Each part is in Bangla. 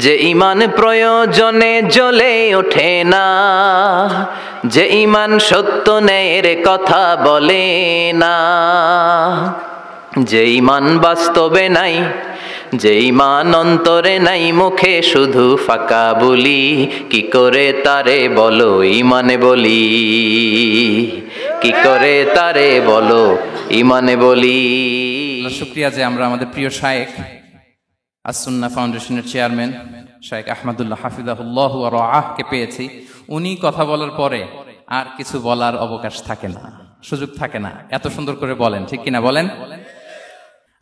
যে ঈমান প্রয়োজনে জ্বলে ওঠে না, যে ঈমান সত্য ন্যায়ের কথা বলে না, যে ঈমান বাস্তবে নাই, যে ঈমান অন্তরে নাই, মুখে শুধু ফাঁকা বলি, কি করে তারে বলো ঈমানে বলি, কি করে তারে বলো ঈমানে বলি। শুকরিয়া যে আমরা আমাদের প্রিয় শায়েখ আস-সুন্নাহ ফাউন্ডেশনের চেয়ারম্যান শায়েখ আহমদুল্লাহ হাফিজাহুল্লাহ ওয়া রাআহকে পেয়েছি। উনি কথা বলার পরে আর কিছু বলার অবকাশ থাকে না, সুযোগ থাকে না, এত সুন্দর করে বলেন, ঠিক কিনা বলেন?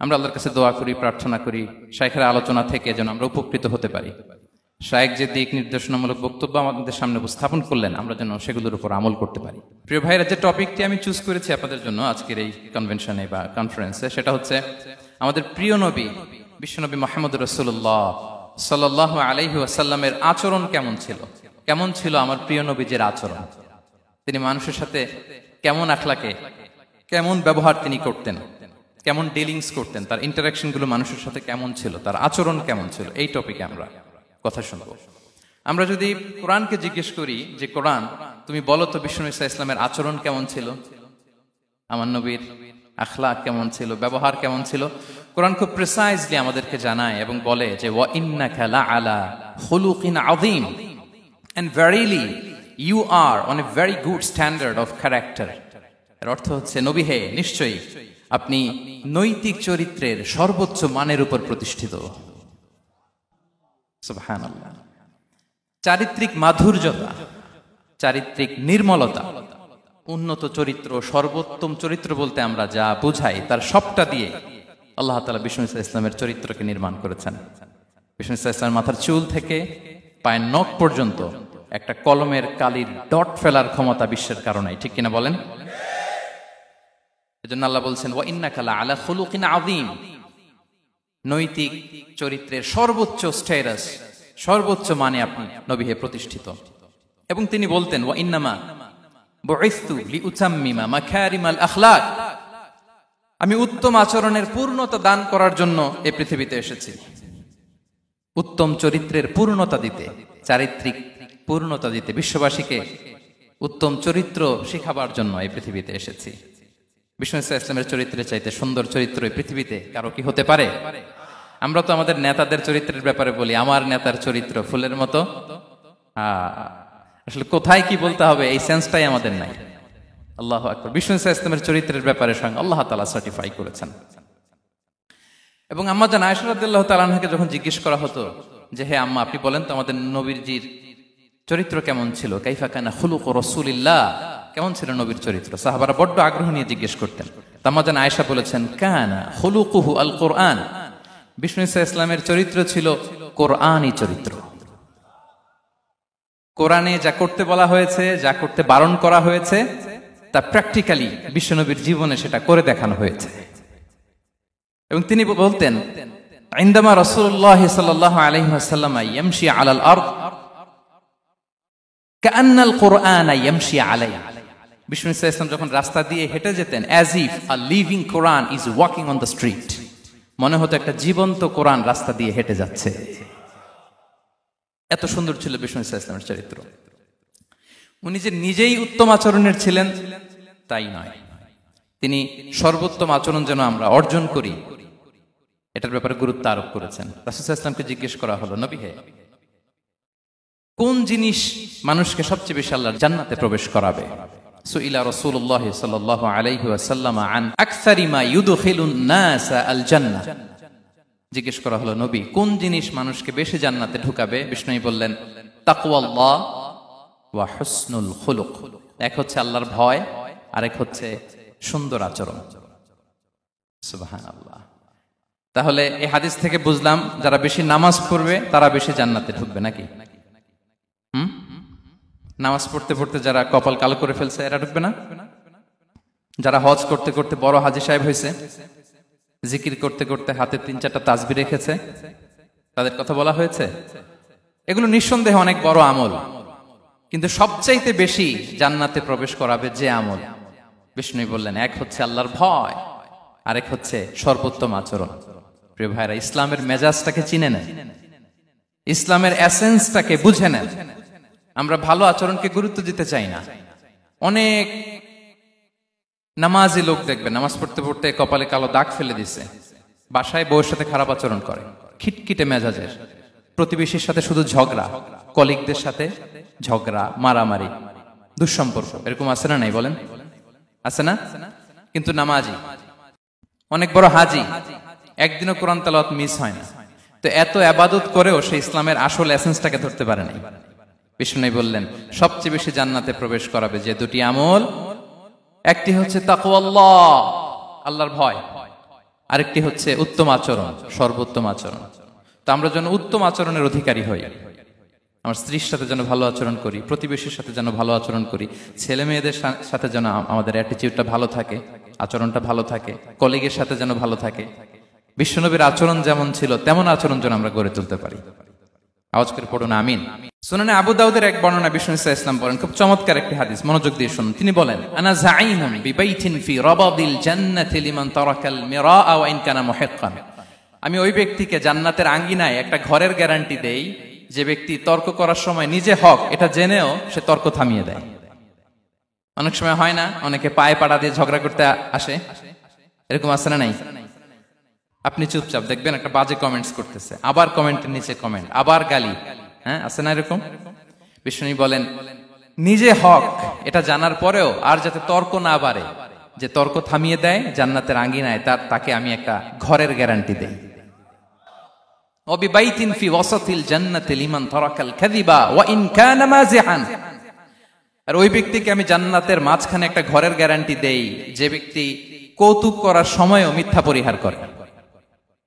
আমরা আল্লাহর কাছে দোয়া করি, প্রার্থনা করি শায়েখের আলোচনা থেকে যেন আমরা উপকৃত হতে পারি। শায়েখ যে দিক নির্দেশনামূলক বক্তব্য আমাদের সামনে উপস্থাপন করলেন, আমরা যেন সেগুলোর উপর আমল করতে পারি। প্রিয় ভাইরা, যে টপিকটি আমি চুজ করেছি আপনাদের জন্য আজকের এই কনভেনশনে বা কনফারেন্সে, সেটা হচ্ছে আমাদের প্রিয় নবী বিশ্বনবী মুহাম্মদ রাসূলুল্লাহ সাল্লাল্লাহু আলাইহি ওয়াসাল্লামের আচরণ কেমন ছিল। কেমন ছিল আমার প্রিয় নবীজির আচরণ? তিনি মানুষের সাথে কেমন আখলাকে, কেমন ব্যবহার তিনি করতেন, কেমন ডিলিংস করতেন, তার ইন্টারাকশন গুলো মানুষের সাথে কেমন ছিল, তার আচরণ কেমন ছিল, এই টপিকে আমরা কথা শুনব। আমরা যদি কোরআনকে জিজ্ঞেস করি যে কোরআন তুমি বলো তো বিশ্বনবী সাল্লাল্লাহু আলাইহি ওয়াসাল্লামের আচরণ কেমন ছিল, আমার নবীর আখলাক কেমন ছিল, ব্যবহার কেমন ছিল, কোরআন খুব প্রিসাইজলি আমাদেরকে জানায় এবং বলে যে ওয়া ইন্নাকা লাআলা খুলুকিন আযীম, and verily you are on a very good standard of character. এর অর্থ হচ্ছে নবী হে, নিশ্চয়ই আপনি নৈতিক চরিত্রের সর্বোচ্চ মানের উপর প্রতিষ্ঠিত। সুবহানাল্লাহ। চারিত্রিক মাধুর্যতা, চারিত্রিক নির্মলতা, উন্নত চরিত্র, সর্বোত্তম চরিত্র বলতে আমরা যা বুঝাই তার সবটা দিয়ে আল্লাহ তাআলা বিষ্ণু ইসলামের চরিত্রকে নির্মাণ করেছেন। বিষ্ণু ইসলামের মাথার চুল থেকে পায়ের নখ পর্যন্ত একটা কলমের কালির ডট ফেলার ক্ষমতা বিশ্বের কারণে, ঠিক কিনা বলেন? এজন্য আল্লাহ বলছেন ওয়া ইন্নাকা লাআলা খুলুকিন আযীম, নৈতিক চরিত্রের সর্বোচ্চ স্ট্যাটাস, সর্বোচ্চ মানে আপনি নবী হে প্রতিষ্ঠিত। এবং তিনি বলতেন ওয়া ইন্নামা বুইসতু লিউতাম্মিমা মাকারিমাল আখলাক, আমি উত্তম আচরণের পূর্ণতা দান করার জন্য এই পৃথিবীতে এসেছি, উত্তম চরিত্রের পূর্ণতা দিতে, চারিত্রিক পূর্ণতা দিতে, বিশ্ববাসীকে উত্তম চরিত্র শেখাবার জন্য এই পৃথিবীতে এসেছি। বিষ্ণু ইসলামের চরিত্রের চাইতে সুন্দর চরিত্র এই পৃথিবীতে কারো কি হতে পারে? আমরা তো আমাদের নেতাদের চরিত্রের ব্যাপারে বলি আমার নেতার চরিত্র ফুলের মতো, আসলে কোথায় কি বলতে হবে এই সেন্সটাই আমাদের নাই। আল্লাহু আকবার। বিষ্ণু ইসলামের চরিত্রের ব্যাপারে স্বয়ং আল্লাহ তাআলা সার্টিফাই করেছেন। এবং আম্মা জান আয়েশা রাদিয়াল্লাহু তাআলা আনহাকে যখন জিজ্ঞেস করা হতো যে হে আম্মা, আপনি বলেন তো আমাদের নবীজির চরিত্র কেমন ছিল, কাইফা কানা খুলুকু রাসূলিল্লাহ, কেমন ছিল নবীর চরিত্র, সাহাবারা বড্ড আগ্রহ নিয়ে জিজ্ঞেস করতেন। আম্মা জান আয়েশা বলেছেন কানা খুলুকুহু আল কোরআন, বিষ্ণু ইসলামের চরিত্র ছিল কোরআনী চরিত্র। কোরআনে যা করতে বলা হয়েছে, যা করতে বারণ করা হয়েছে, তা প্র্যাকটিক্যালি বিশ্বনবীর জীবনে সেটা করে দেখানো হয়েছে। এবং তিনি বলতেন ইনদামা রাসূলুল্লাহ সাল্লাল্লাহু আলাইহি ওয়াসাল্লাম ইয়ামশি আলাল আরদ কাআন্নাল কুরআনা ইয়ামশি আলাইহি, বিষ্ণু ইসলাম যখন রাস্তা দিয়ে হেঁটে যেতেন as if a living Quran is walking on the street, মনে হতো একটা জীবন্ত কোরআন রাস্তা দিয়ে হেঁটে যাচ্ছে। এত সুন্দর ছিল বিষ্ণু ইসলামের চরিত্র। উনি যে নিজেই উত্তম আচরণের ছিলেন তাই নয়, তিনি সর্বোত্তম আচরণ যেন আমরা অর্জন করি এটার ব্যাপারে গুরুত্ব আরোপ করেছেন। রাসূল সাল্লাল্লাহু আলাইহি ওয়াসাল্লামকে জিজ্ঞেস করা হলো নবী হে, কোন জিনিস মানুষকে সবচেয়ে বেশি আল্লাহর জান্নাতে প্রবেশ করাবে? সুইলা রাসূলুল্লাহ সাল্লাল্লাহু আলাইহি ওয়াসাল্লাম আন আকসারি মা ইউদখিলুন নাস আল জান্নাহ, জিজ্ঞেস করা হলো নবী কোন জিনিস মানুষকে বেশি জান্নাতে ঢুকাবে? বিষ্ণু বললেন তাকওয়াল্লাহ ওয়া হুসনুল খুলুক, এক হচ্ছে আল্লাহর ভয়, আরেক হচ্ছে সুন্দর আচরণ। সুবহানাল্লাহ। তাহলে এই হাদিস থেকে বুঝলাম যারা বেশি নামাজ পড়বে তারা বেশি জান্নাতে ঢুকবে নাকি? নামাজ পড়তে পড়তে যারা কপাল কালো করে ফেলছে এরা ঢুকবে না? যারা হজ করতে করতে বড় হাজী সাহেব হয়েছে, জিকির করতে করতে হাতে 3-4টা তাসবিহ রেখেছে, তাদের কথা বলা হয়েছে। এগুলো নিঃসন্দেহে অনেক বড় আমল, কিন্তু সবচাইতে বেশি জান্নাতে প্রবেশ করাবে যে আমল, বিষ্ণু বললেন এক হচ্ছে আল্লাহর ভয়, আরেক হচ্ছে সর্বোত্তম আচরণ। প্রিয় ভাইরা, ইসলামের মেজাজটাকে চিনে নেন। ইসলামের এসেন্সটাকে বুঝে নেন। আমরা ভালো আচরণকে গুরুত্ব দিতে চাই না। অনেক নামাজি লোক দেখবে নামাজ পড়তে পড়তে কপালে কালো দাগ ফেলে দিছে, বাসায় বউয়ের সাথে খারাপ আচরণ করে, খিটখিটে মেজাজের, প্রতিবেশীর সাথে শুধু ঝগড়া, কলিগদের সাথে ঝগড়া, মারামারি, দুঃসম্পর্ক, এরকম আছে না নাই বলেন? আছে না? কিন্তু নামাজি, অনেক বড় হাজি, একদিনও কোরআন তেলাওয়াত মিস হয় না। তো এত ইবাদত করেও সে ইসলামের আসল এসেন্সটাকে ধরতে পারে নাই। বিষ্ণু বললেন সবচেয়ে বেশি জান্নাতে প্রবেশ করাবে যে দুটি আমল, একটি হচ্ছে তাকওয়াল্লাহ, আল্লাহর ভয়, আরেকটি হচ্ছে উত্তম আচরণ, সর্বোত্তম আচরণ। তো আমরা যেন উত্তম আচরণের অধিকারী হই। আমার স্ত্রীর সাথে যেন ভালো আচরণ করি, প্রতিবেশীর সাথে যেন ভালো আচরণ করি, ছেলে মেয়েদের সাথে যেন আমাদের অ্যাটিটিউডটা ভালো থাকে, আচরণটা ভালো থাকে, কলিগের সাথে যেন ভালো থাকে। বিশ্বনবীর আচরণ যেমন ছিল তেমন আচরণ যেন আমরা গড়ে তুলতে পারি। আওয়াজ করে পড়ুন আমিন। সুনানে আবু দাউদের এক বর্ণনা বিষ্ণু ইসলাম বলেন, খুব চমৎকার একটি হাদিস, মনোযোগ দিয়ে শুনুন। তিনি বলেন, আনা যাঈমুন বিবাইতিন ফি রাবাদিল জান্নাতি লিমান তারাকাল মিরাআ ওয়া ইন কানা মুহিক্কান। আমি ওই ব্যক্তিকে জান্নাতের আঙ্গিনায় একটা ঘরের গ্যারান্টি দেই যে ব্যক্তি তর্ক করার সময় নিজে হক এটা জেনেও সে তর্ক থামিয়ে দেয়। অনেক সময় হয় না, অনেকে পায়ে পাড়া দিয়ে ঝগড়া করতে আসে, এরকম আছে না নাই? আপনি চুপচাপ দেখবেন একটা বাজে কমেন্টস করতেছে, আবার কমেন্টের নিচে কমেন্ট, আবার গালি, হ্যাঁ আছে না এরকম? বিষ্ণু বলেন নিজে হক এটা জানার পরেও আর যাতে তর্ক না বাড়ে, যে তর্ক থামিয়ে দেয় জান্নাতের আঙ্গিনায়, তাকে আমি একটা ঘরের গ্যারান্টি দেই। ওয়াবিবাইতিন ফি ওয়াসাতিল জান্নাতি লিমান তারাকাল কাযিবা ওয়া ইন কানা মাযিহান। আর ওই ব্যক্তিকে আমি জান্নাতের মাঝখানে একটা ঘরের গ্যারান্টি দেই যে ব্যক্তি কৌতুক করার সময়ও মিথ্যা পরিহার করে।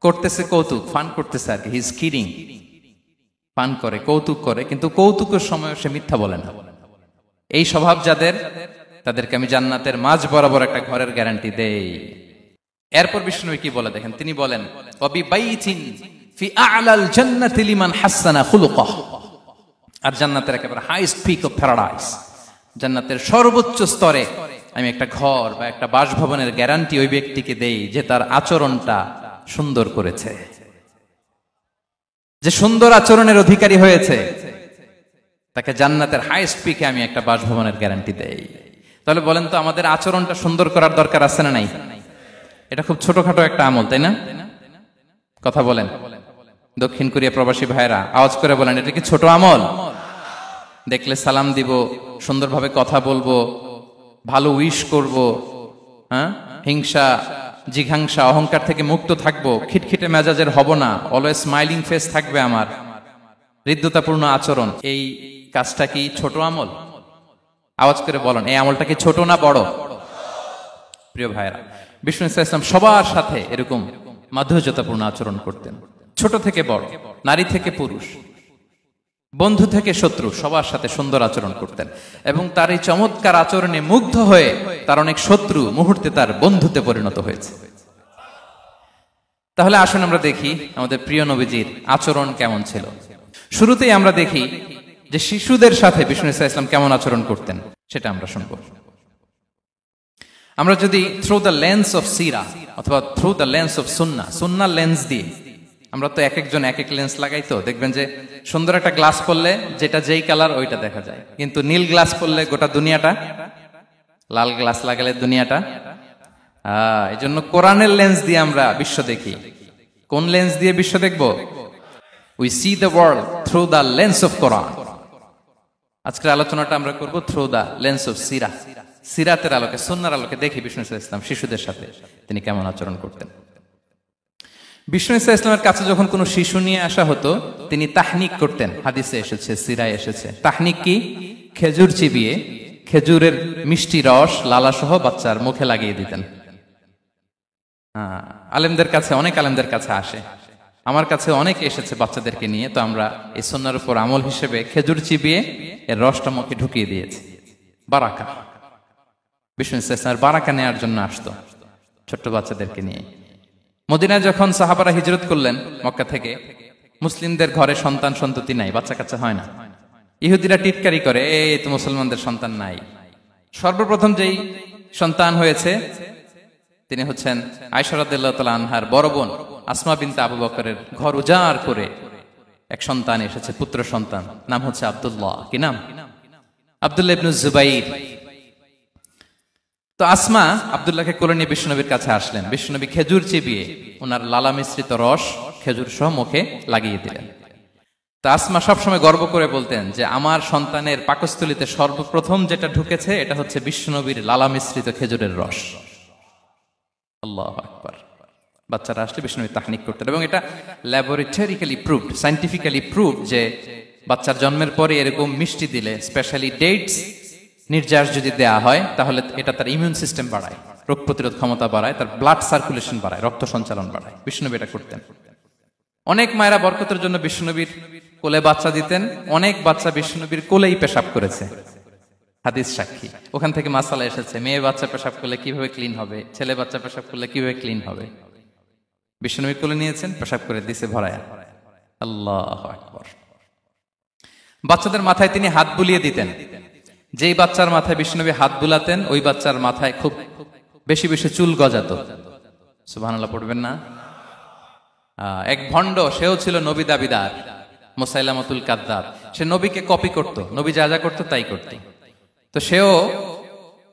করতেছে কৌতুক, ফান করতেছে আর কি, হি ইজ কিডিং, ফান করে, কৌতুক করে, কিন্তু কৌতুকের সময় সে মিথ্যা বলে না। এই স্বভাব যাদের, তাদেরকে আমি জান্নাতের মাঝ বরাবর একটা ঘরের গ্যারান্টি দেই। এরপর বিষ্ণু কি বলে দেখেন, তিনি বলেন ওয়াবিবাইতিন ফি আ'লাল জান্নাতি লিমান হাসানা খুলুকাহ। আর জান্নাতের একেবারে হাইস্ট পিক অফ প্যারাডাইস, জান্নাতের সর্বোচ্চ স্তরে আমি একটা ঘর বা একটা বাসভবনের গ্যারান্টি ওই ব্যক্তিকে দেই যে তার আচরণটা সুন্দর করেছে, যে সুন্দর আচরণের অধিকারী হয়েছে, তাকে জান্নাতের হাইস্ট পিকে আমি একটা বাসভবনের গ্যারান্টি দেই। তাহলে বলেন তো আমাদের আচরণটা সুন্দর করার দরকার আছে না নাই? এটা খুব ছোটখাটো একটা আমল, তাই না? কথা বলেন দক্ষিণ কোরিয়া প্রবাসী ভাইরা, আওয়াজ করে বলেন এটা কি ছোট আমল? দেখলে সালাম দিব, সুন্দরভাবে কথা বলবো, ভালো উইশ করব, হ্যাঁ, হিংসা জিঘাংসা অহংকার থেকে মুক্ত থাকবো, খিটখিটে মেজাজের হব না, অলওয়েজ স্মাইলিং ফেস থাকবে আমার, হৃদ্যতাপূর্ণ আচরণ। এই কাজটা কি ছোট আমল? আওয়াজ করে বলেন এই আমলটা কি ছোট না বড়? প্রিয় ভাইরা, বিষ্ণু ইসলাম সবার সাথে এরকম মাধুর্যতাপূর্ণ আচরণ করতেন, ছোট থেকে বড়, নারী থেকে পুরুষ, বন্ধু থেকে শত্রু, সবার সাথে সুন্দর আচরণ করতেন। এবং তার এই চমৎকার আচরণে মুগ্ধ হয়ে তার অনেক শত্রু মুহূর্তে তার বন্ধুতে পরিণত হয়েছে। তাহলে আসুন আমরা দেখি আমাদের প্রিয় নবীজির আচরণ কেমন ছিল। শুরুতেই আমরা দেখি যে শিশুদের সাথে বিষ্ণু ইসলাম কেমন আচরণ করতেন, সেটা আমরা শুনব। আমরা যদি থ্রু দ্য লেন্স অফ সিরা অথবা through the lens of Sunnah lens দিয়ে, আমরা তো এক একজন এক এক লেন্স লাগাই, তো দেখবেন যে সুন্দর একটা গ্লাস পরলে যেটা যেই কালার ওইটা দেখা যায়, কিন্তু নীল গ্লাস পরলে গোটা দুনিয়াটা, লাল গ্লাস লাগালে দুনিয়াটা। এই জন্য কোরআনের লেন্স দিয়ে আমরা বিশ্ব দেখি। কোন লেন্স দিয়ে বিশ্ব দেখব? We see the world through the lens of Quran. আজকের আলোচনাটা আমরা করব থ্রু দ্য লেন্স অফ সিরা, সিরাতের আলোকে, সুন্নাহর আলোকে দেখি বিষ্ণু ইসলাম শিশুদের সাথে তিনি কেমন আচরণ করতেন। বিষ্ণু ইসলামের কাছে যখন কোনো শিশু নিয়ে আসা হতো তিনি তাহনিক করতেন, হাদিসে এসেছে, সিরায় এসেছে। তাহনিক কি? খেজুর চিবিয়ে খেজুরের মিষ্টি রস লালাসহ বাচ্চার মুখে লাগিয়ে দিতেন। আলেমদের কাছে, অনেক আলেমদের কাছে আসে, আমার কাছে অনেকে এসেছে বাচ্চাদেরকে নিয়ে, তো আমরা এই সুন্নাহর উপর আমল হিসেবে খেজুর চিবিয়ে এর রসটা মুখে ঢুকিয়ে দিয়েছি। বারাকা, বিষ্ণু ইসলামের বারাকা নেওয়ার জন্য আসতো ছোট্ট বাচ্চাদেরকে নিয়ে। মদিনায় যখন সাহাবারা হিজরত করলেন মক্কা থেকে, মুসলিমদের ঘরে সন্তান সন্ততি নাই, বাচ্চা কাচ্চা হয় না। ইহুদিরা টিটকারি করে, এই তো মুসলমানদের সন্তান নাই। সর্বপ্রথম যেই সন্তান হয়েছে তিনি হচ্ছেন আয়েশা রাদিয়াল্লাহু তাআলা আনহার বড় বোন আসমা বিনতে আবু বকরের ঘর উজাড় করে এক সন্তান এসেছে, পুত্র সন্তান, নাম হচ্ছে আব্দুল্লাহ। কি নাম? আব্দুল্লাহ ইবনে জুবাইর। তো আসমা আব্দুল্লাহকে কোলে নিয়ে বিশ্বনবীর কাছে আসলেন। বিশ্বনবী খেজুর চিবিয়ে ওনার লালা মিশ্রিত রস খেজুর সহ মুখে লাগিয়ে দিলেন। তা আসমা সবসময় গর্ব করে বলতেন যে আমার সন্তানের পাকস্থলিতে সর্বপ্রথম যেটা ঢুকেছে এটা হচ্ছে বিশ্বনবীর লালা মিশ্রিত খেজুরের রস। আল্লাহু আকবার। বাচ্চারা আসলে বিশ্বনবী তাহনিক করতেন, এবং এটা ল্যাবরেটরিক্যালি প্রুভড, সায়েন্টিফিক্যালি প্রুভড যে বাচ্চার জন্মের পরে এরকম মিষ্টি দিলে, স্পেশালি ডেটস নির্যাস যদি দেয়া হয়, তাহলে এটা তার ইমিউন সিস্টেম বাড়ায়, রোগ প্রতিরোধ ক্ষমতা বাড়ায়, তার ব্লাড সার্কুলেশন বাড়ায়, রক্ত সঞ্চালন বাড়ায়। বিশ্বনবী এটা করতেন। অনেক মায়েরা বরকতের জন্য বিশ্বনবীর কোলে বাচ্চা দিতেন। অনেক বাচ্চা বিশ্বনবীর কোলেই পেশাব করেছে, হাদিস সাক্ষী। ওখান থেকে মাসালা এসেছে, মেয়ে বাচ্চা পেশাব করলে কিভাবে ক্লিন হবে, ছেলে বাচ্চা পেশাব করলে কিভাবে ক্লিন হবে। বিশ্বনবীর কোলে নিয়েছেন, পেশাব করে দিছে ভরায়া। আল্লাহু আকবার। বাচ্চাদের মাথায় তিনি হাত বুলিয়ে দিতেন। যেই বাচ্চার মাথায় বিশ্বনবী হাত বুলাতেন, ওই বাচ্চার মাথায় খুব বেশি বেশি চুল গজাতো। সুবহানাল্লাহ পড়বেন না? এক ভণ্ড, সেও ছিল নবী দাবিদার, মুসাইলামাতুল কাযযাব। সে নবীকে কপি করত, নবী যা যা করতো তাই করত। তো সেও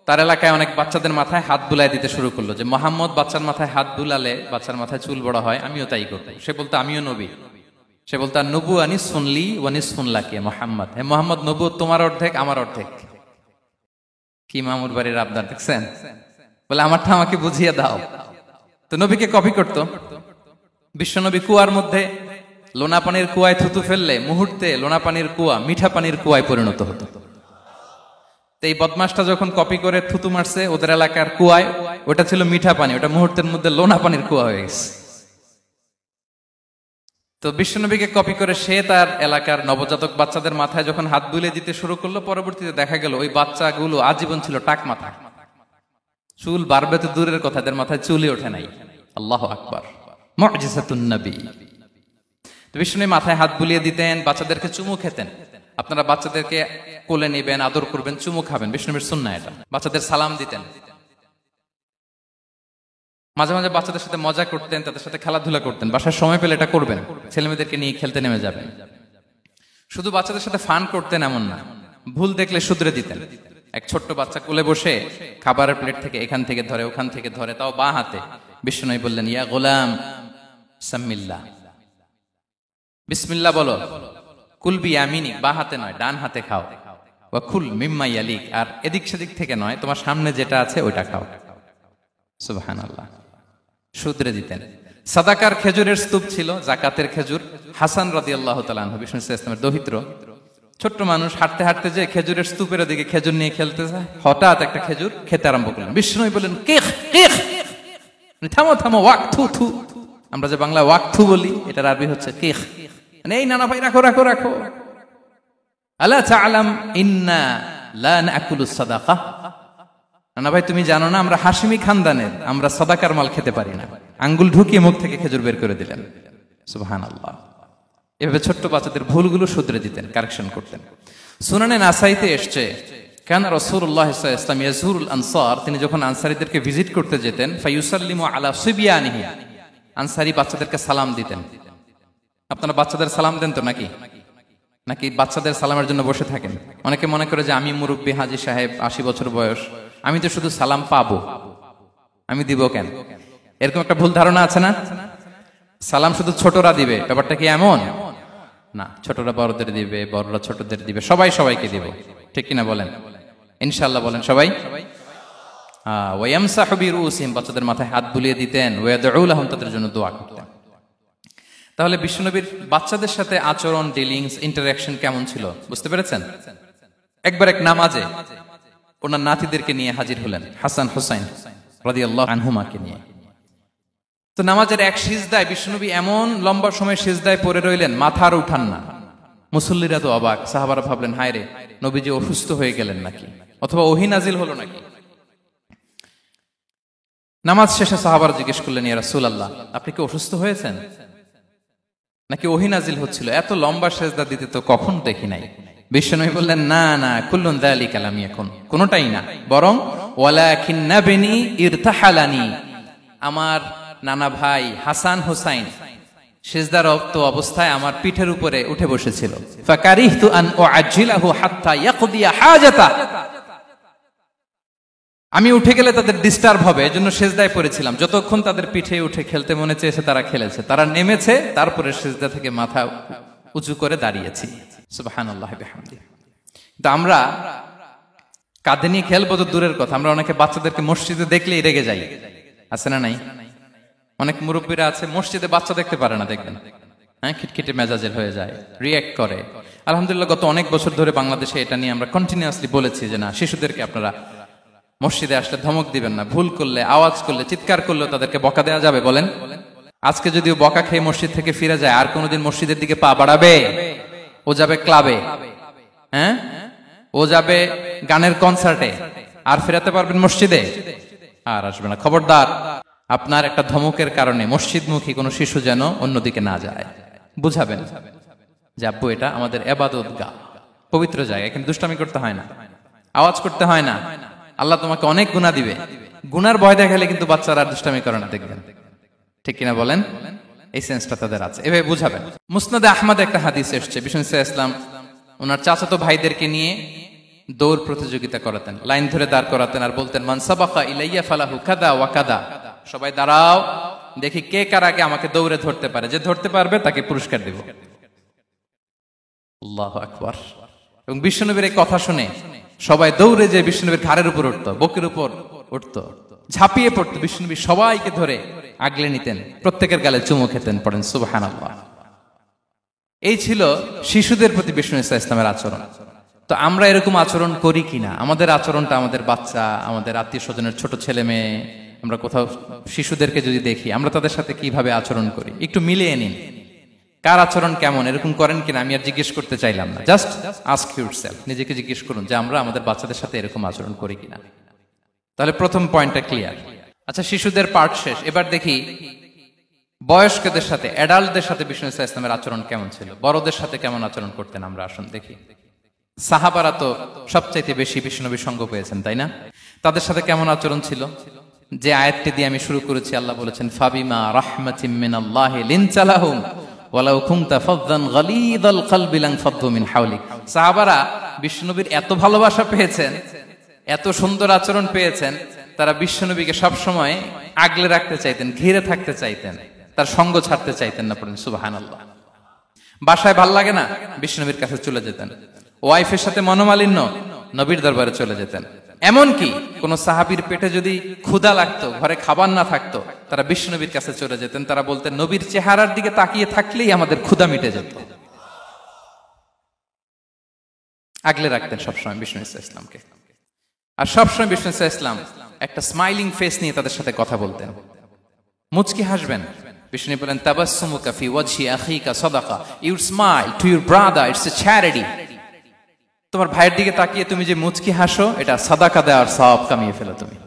তার এলাকায় অনেক বাচ্চাদের মাথায় হাত বুলাই দিতে শুরু করলো, যে মোহাম্মদ বাচ্চার মাথায় হাত বুলালে বাচ্চার মাথায় চুল বড় হয়, আমিও তাই করবো। সে বলতো আমিও নবী। সে বলতো নবু আনিস শুনলি ওয়ানিস শুনলাকে মোহাম্মদ, হে মোহাম্মদ, নবু তোমার অর্ধেক আমার অর্ধেক। কি মামুর বাড়ির আবদার দেখছেন? বলে আমারটা আমাকে বুঝিয়ে দাও। তো নবীকে কপি করত। বিশ্বনবী কুয়ার মধ্যে লোনা পানির কুয়ায় থুতু ফেললে মুহূর্তে লোনা পানির কুয়া মিঠা পানির কুয়ায় পরিণত হতো। তো এই বদমাসটা যখন কপি করে থুতু মারছে ওদের এলাকার কুয়ায়, ওটা ছিল মিঠা পানি, ওটা মুহূর্তের মধ্যে লোনা পানির কুয়া হয়ে গেছে। তো বিশ্বনবীকে কপি করে সে তার এলাকার নবজাতক বাচ্চাদের মাথায় যখন হাত বুলিয়ে দিতে শুরু করলো, পরবর্তীতে দেখা গেল ওই বাচ্চাগুলো আজীবন ছিল টাক মাথা। চুল বাড়বে তো দূরের কথা, এদের মাথায় চুলই ওঠে নাই। আল্লাহু আকবার, মুজিজাতুন নবী। তো বিশ্বনবী মাথায় হাত বুলিয়ে দিতেন, বাচ্চাদেরকে চুমু খেতেন। আপনারা বাচ্চাদেরকে কোলে নেবেন, আদর করবেন, চুমু খাবেন, বিশ্বনবীর সুন্নাহ এটা। বাচ্চাদের সালাম দিতেন। মাঝে মাঝে বাচ্চাদের সাথে মজা করতেন, তাদের সাথে খেলাধুলা করতেন। বাসায় সময় পেলে এটা করবেন, ছেলেমেয়েদেরকে নিয়ে খেলতে নেমে যাবেন। শুধু বাচ্চাদের সাথে ফান করতেন এমন না, ভুল দেখলে শুধরে দিতেন। এক ছোট্ট বাচ্চা কোলে বসে খাবারের প্লেট থেকে এখান থেকে ধরে ওখান থেকে ধরে, তাও বাঁ হাতে। বিশ্বনবী বললেন, ইয়া গোলাম সাম্মিল্লাহ, বিসমিল্লাহ বলো। কুল বিয়ামিনি, বাঁ হাতে নয় ডান হাতে খাও। ওয়া কুল মিম্মা ইয়ালিক, আর এদিক সেদিক থেকে নয়, তোমার সামনে যেটা আছে ওইটা খাও। সুবহানাল্লাহ, শুধরে দিতেন। সাদাকার খেজুরের স্তূপ ছিল, জাকাতের খেজুর। হাসান রাদিয়াল্লাহু তাআলা আনহু, বিষ্ণু ইসলামের দৌহিত্র, ছোট্ট মানুষ, হাঁটতে হাঁটতে যে খেজুরের স্তূপের দিকে খেজুর নিয়ে খেলতে যায়, হঠাৎ একটা খেজুর খেতে আরম্ভ করলেন। বিষ্ণু বললেন, কিখ কিখ, থামো থামো, ওয়াক থু থু। আমরা যে বাংলা ওয়াক থু বলি, এটার আরবি হচ্ছে কিখ। মানে এই নানা ভাই রাখো রাখো রাখো। আলা তাআলাম ইন্না লা নাকুলুস সাদাকা, না ভাই তুমি জানো না আমরা হাশিমি খানদানের, আমরা সাদাকার মাল খেতে পারি না। আঙ্গুল ঢুকিয়ে মুখ থেকে খেজুর বের করে দিলেন। সুবহানাল্লাহ। এভাবে ছোট্ট বাচ্চাদের ভুলগুলো শুধরে দিতেন, কারেকশন করতেন। সুনানে নাসাইতে এসছে, কানা রাসূলুল্লাহ সাল্লাল্লাহু আলাইহি ওয়াসাল্লাম ইয়াজুরুল আনসার, তিনি যখন আনসারীদেরকে ভিজিট করতে যেতেন, ফায়ুসাল্লিমু আলা সিবিয়ানিহি, আনসারী বাচ্চাদেরকে সালাম দিতেন। আপনারা বাচ্চাদের সালাম দেন তো নাকি? নাকি বাচ্চাদের সালামের জন্য বসে থাকেন? অনেকে মনে করে যে আমি মুরব্বী হাজী সাহেব, 80 বছর বয়স, আমি তো শুধু সালাম পাবো, আমি দিব কেন? এরকম একটা ভুল ধারণা আছে না? সালাম শুধু ছোটরা দিবে, ব্যাপারটা কি এমন না। ছোটরা বড়দের দিবে, বড়রা ছোটদের দিবে, সবাই সবাইকে দিবে, ঠিক কিনা বলেন? ইনশাআল্লাহ বলেন সবাই। ওয়ায়ামসাহু বিরুসিহিম, বাচ্চাদের মাথায় হাত বুলিয়ে দিতেন। ওয়ায়াদউ লাহুম, তাদের জন্য দোয়া করতেন। তাহলে বিশ্বনবীর বাচ্চাদের সাথে আচরণ, ডিলিংস, ইন্টারঅ্যাকশন কেমন ছিল বুঝতে পেরেছেন? একবার এক নামাজে ওনার নাতিদেরকে নিয়ে হাজির হলেন, হাসান হুসাইন রাদিয়াল্লাহু আনহুমাকে নিয়ে। তো নামাজের এক সিজদায় বিশ্বনবী এমন লম্বা সময় সিজদায় পড়ে রইলেন, মাথা আর উঠান না। মুসল্লিরা তো অবাক, সাহাবারা ভাবলেন হায় রে, নবীজি অসুস্থ হয়ে গেলেন নাকি, অথবা ওহী নাজিল হলো নাকি। নামাজ শেষে সাহাবারা জিজ্ঞেস করলেন, ইয়া রাসূলুল্লাহ, আপনি কি অসুস্থ হয়েছেন নাকি ওহী নাজিল হচ্ছিল? এত লম্বা সিজদা দিতে তো কখন দেখি নাই। বিশ্বনবী বললেন, না না, কুল্লুন যালিকা লাম ইয়াকুন, কোনটাই না, বরং ওয়ালাকিন্না বিনি ইরতাহালানি, আমার নানা ভাই হাসান হুসাইন সিজদারত অবস্থায় আমার পিঠের উপরে উঠে বসেছিল। ফাকারিহতু আন উআজ্জিলাহু হাত্তা ইয়াকদিয়া হাজাতা, আমি উঠে গেলে তাদের ডিস্টার্ব হবে, এজন্য সিজদায় পড়েছিলাম। যতক্ষণ তাদের পিঠে উঠে খেলতে মনে চেয়েছে তারা খেলেছে, তারা নেমেছে, তারপরে সিজদা থেকে মাথা উঁচু করে দাঁড়িয়েছি। সুবহানাল্লাহ বিহামদিহি। তো আমরা কাঁধে নিয়ে খেলবো তো দূরের কথা, আমরা অনেকে বাচ্চাদেরকে মসজিদে দেখলেই রেগে যাই, আছে না নাই? অনেক মুরব্বীরা আছে মসজিদে বাচ্চা দেখতে পারে না, দেখবেন হ্যাঁ, খিটখিটে মেজাজের হয়ে যায়, রিয়্যাক্ট করে। আলহামদুলিল্লাহ গত অনেক বছর ধরে বাংলাদেশে এটা নিয়ে আমরা কন্টিনিউয়াসলি বলেছি যে না, শিশুদেরকে আপনারা মসজিদে আসলে ধমক দিবেন না, ভুল করলে, আওয়াজ করলে, চিৎকার করলেও তাদেরকে বকা দেওয়া যাবে? বলেন। আজকে যদিও বকা খেয়ে মসজিদ থেকে ফিরে যায়, আর কোনোদিন মসজিদের দিকে পা বাড়াবে? ও যাবে ক্লাবে, হ্যাঁ, ও যাবে গানের কনসার্টে, আর ফেরাতে পারবেন মসজিদে? আর আসবে না। খবরদার, আপনার একটা ধমকের কারণে মসজিদমুখী কোনো শিশু যেন অন্যদিকে না যায়। বুঝাবেন যে আব্বু এটা আমাদের ইবাদত গাহ, পবিত্র জায়গা, এখানে দুষ্টামি করতে হয় না, আওয়াজ করতে হয় না, আল্লাহ তোমাকে অনেক গুনাহ দিবে। গুনার ভয় দেখালে কিন্তু বাচ্চারা আর দুষ্টামি করে না, দেখবেন। ঠিক কিনা বলেন? এই সেন্সটা তাদের আছে, এভাবে বুঝাবেন। মুসনাদে আহমদ একটা হাদিস এসছে, বিষ্ণু ইসলাম ওনার চাচাতো ভাইদেরকে নিয়ে দৌড় প্রতিযোগিতা করাতেন, লাইন ধরে দাঁড় করাতেন আর বলতেন মান সাবাকা ইলাইয়া ফালাহু কাদা ওয়া কাদা, সবাই দাঁড়াও, দেখি কে কার আগে আমাকে দৌড়ে ধরতে পারে, যে ধরতে পারবে তাকে পুরস্কার দেব। আল্লাহু আকবার। এবং বিশ্বনবীর এই কথা শুনে সবাই দৌড়ে যে বিশ্বনবীর ঘাড়ের উপর উঠতো, বুকের উপর উঠতো, ঝাঁপিয়ে পড়তো, বিশ্বনবী সবাইকে ধরে আগলে নিতেন, প্রত্যেকের গালে চুমু খেতেন। পড়েন সুবহানাল্লাহ। এই ছিল শিশুদের প্রতি বিষ্ণু ইসলামের আচরণ। তো আমরা এরকম আচরণ করি কিনা? আমাদের আচরণটা আমাদের বাচ্চা, আমাদের আত্মীয় স্বজনের ছোট ছেলে মেয়ে, আমরা কোথাও শিশুদেরকে যদি দেখি, আমরা তাদের সাথে কিভাবে আচরণ করি একটু মিলিয়ে নিন। কার আচরণ কেমন, এরকম করেন কিনা আমি আর জিজ্ঞেস করতে চাইলাম না, জাস্ট আস্ক ইউরসেলফ, নিজেকে জিজ্ঞেস করুন যে আমরা আমাদের বাচ্চাদের সাথে এরকম আচরণ করি কিনা। তাহলে প্রথম পয়েন্টটা ক্লিয়ার। আচ্ছা, শিশুদের পার্ট শেষ, এবার দেখি বয়স্কদের সাথে, অ্যাডাল্টদের সাথে বিষ্ণু ইসলামের আচরণ কেমন ছিল, বড়দের সাথে কেমন আচরণ করতেন আমরা। আসুন দেখি। সাহাবারা তো সবচাইতে বেশি বিষ্ণুনবীর সঙ্গ পেয়েছেন, তাই না? তাদের সাথে কেমন আচরণ ছিল? যে আয়াতটি দিয়ে আমি শুরু করেছি, আল্লাহ বলেছেন ফাবিমা রাহমাতিম মিনাল্লাহি লিনতা লাহুম ওয়ালাউ কুনতা ফাযযান গালিযাল কলবি লানফাদ্দু মিন হাওলিক। সাহাবারা বিষ্ণুনবীর এত ভালোবাসা পেয়েছেন, এত সুন্দর আচরণ পেয়েছেন, তারা বিশ্বনবীকে সবসময় আগলে রাখতে চাইতেন, ঘিরে থাকতে চাইতেন, তার সঙ্গ ছাড়তে চাইতেন না। পড়েন সুবহানাল্লাহ। বাসায় ভাল লাগে না, বিশ্বনবীর কাছে চলে যেতেন। ওয়াইফের সাথে মনোমালিন্য, নবীর দরবারে চলে যেতেন। এমনকি কোন সাহাবীর পেটে যদি ক্ষুধা লাগতো, ঘরে খাবার না থাকতো, তারা বিশ্বনবীর কাছে চলে যেতেন। তারা বলতেন নবীর চেহারার দিকে তাকিয়ে থাকলেই আমাদের ক্ষুধা মিটে যেত। আগলে রাখতেন সবসময় বিষ্ণু ইসলামকে। আর সবসময় বিষ্ণু ইসলাম একটা স্মাইলিং ফেস নিয়ে তাদের সাথে কথা বলতেন, মুচকি হাসবেন। বিষ্ণু বলেন তাবাসসুমুকা ফি ওয়াজহি আখিকা সাদাকা, you smile to your brother, it's a charity. তোমার ভাইয়ের দিকে তাকিয়ে তুমি যে মুচকি হাসো, এটা সাদাকা দেওয়ার সওয়াব কামিয়ে ফেলো তুমি।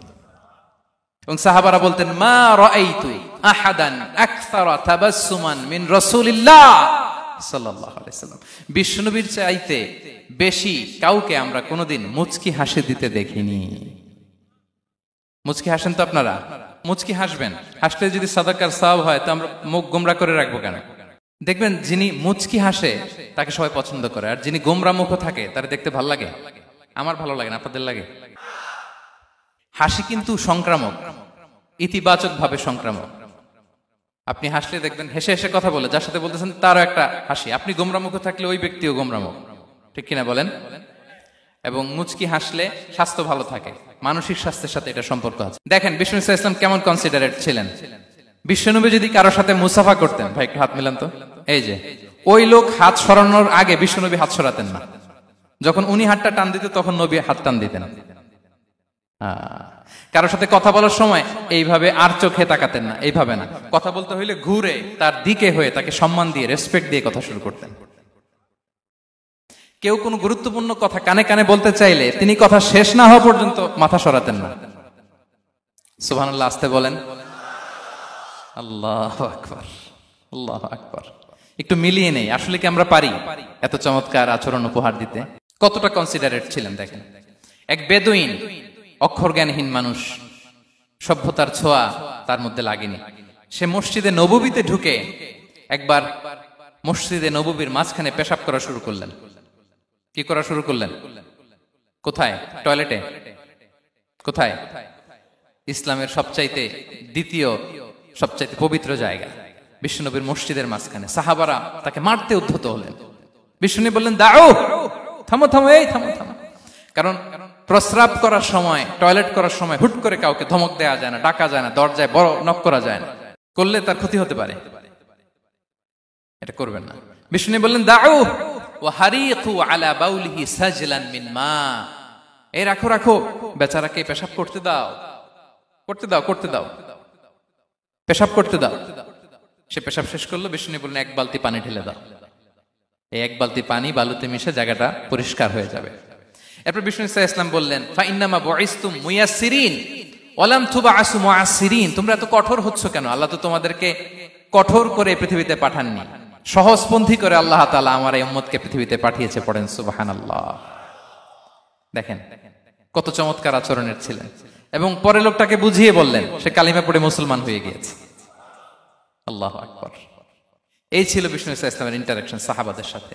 এবং সাহাবারা বলতেন মা রাআইতু আহাদান আকসারা তাবাসসুমান মিন রাসূলিল্লাহ সাল্লাল্লাহু আলাইহি ওয়াসাল্লাম। বিশ্বনবীর চাইতে বেশি কাউকে আমরা কোনোদিন মুচকি হাসি দিতে দেখিনি। মুচকি হাসেন তো আপনারা? মুচকি হাসবেন, হাসলে যদি সাদাকার সওয়াব হয় তো আমরা মুখ গোমরা করে রাখবো কেন? দেখবেন যিনি মুচকি হাসে তাকে সবাই পছন্দ করে, আর যিনি গোমরা মুখ থাকে তার দেখতে ভালো লাগে। আমার ভালো লাগে না, আপনাদের লাগে? হাসি কিন্তু সংক্রামক, ইতিবাচক ভাবে সংক্রামক। আপনি হাসলে দেখবেন হেসে হেসে কথা বলে, যার সাথে বলতেছেন তারও একটা হাসি। আপনি গোমরা মুখ থাকলে ওই ব্যক্তিও গোমরা মুখ, ঠিক কিনা বলেন? এবং মুচকি হাসলে স্বাস্থ্য ভালো থাকে, মানসিক স্বাস্থ্যের সাথে এটা সম্পর্ক আছে। দেখেন বিষ্ণু ইসলাম কেমন কনসিডারেট ছিলেন। বিশ্বনবী যদি কারোর সাথে মুসাফা করতেন, ভাই একটু হাত মিলান তো, এই যে ওই লোক হাত সরানোর আগে বিশ্বনবী হাত সরাতেন না। যখন উনি হাতটা টান দিতেন তখন নবী হাত টান দিতেন। কারোর সাথে কথা বলার সময় এইভাবে আর চোখে তাকাতেন না, এইভাবে না। কথা বলতে হইলে ঘুরে তার দিকে হয়ে তাকে সম্মান দিয়ে, রেসপেক্ট দিয়ে কথা শুরু করতেন। কেউ কোনো গুরুত্বপূর্ণ কথা কানে কানে বলতে চাইলে তিনি কথা শেষ না হওয়া পর্যন্ত মাথা সরাতেন না। সুবহানাল্লাহ, আসতে বলেন। আল্লাহু আকবার, আল্লাহু আকবার। একটু মিলিয়ে নেই, আসলে কি আমরা পারি এত চমৎকার আচরণ উপহার দিতে? কতটা কনসিডারেট ছিলেন দেখেন। এক বেদুইন, অক্ষর জ্ঞানহীন মানুষ, সভ্যতার ছোঁয়া তার মধ্যে লাগেনি। সে মসজিদে নববীতে ঢুকে একবার মসজিদে নববীর মাঝখানে পেশাব করা শুরু করলেন। কি করা শুরু করলেন? কোথায়? টয়লেটে। কোথায়? ইসলামের সবচাইতে দ্বিতীয় সবচাইতে পবিত্র জায়গা বিশ্বনবীর মসজিদের মাঝখানে। সাহাবারা তাকে মারতে উদ্ধত হলেন। বিশ্বনবী বললেন, দাও, থামো থামো, এই থামো থামো। কারণ প্রস্রাব করার সময়, টয়লেট করার সময় হুট করে কাউকে ধমক দেওয়া যায় না, ডাকা যায় না, দরজায় বড় নক করা যায় না, করলে তার ক্ষতি হতে পারে, এটা করবেন না। বিষ্ণু বললেন, দাউ ওয়া হারিকু আলা বাউলিহি সাজলান মিন মা, এই রাখো রাখো, বেচারাকে পেশাব করতে দাও, করতে দাও, করতে দাও, পেশাব করতে দাও। সে পেশাব শেষ করলো। বিষ্ণু বললেন, এক বালতি পানি ঢেলে দাও। এই এক বালতি পানি বালুতে মিশে জায়গাটা পরিষ্কার হয়ে যাবে। এরপর বিষ্ণু সাল্লাল্লাহু আলাইহি ওয়াসাল্লাম বললেন, ফাইন্নামা বুইসতুম মুয়াসসিরিন ওয়ালাম তুবআসু মুআসসিরিন, তোমরা এত কঠোর হচ্ছ কেন? আল্লাহ তো তোমাদেরকে কঠোর করে পৃথিবীতে পাঠাননি, সহজপন্থী করে আল্লাহ তাআলা আমার এই উম্মতকে পৃথিবীতে পাঠিয়েছে। পড়েন সুবহানাল্লাহ। দেখেন কত চমৎকার আচরণের ছিলেন। এবং পরে লোকটাকে বুঝিয়ে বললেন, সে কালিমা পড়ে মুসলমান হয়ে গিয়েছে। আল্লাহু আকবার। এই ছিল বিষ্ণু সাল্লাল্লাহু আলাইহি ওয়াসাল্লামের ইন্টারঅ্যাকশন সাহাবাদের সাথে।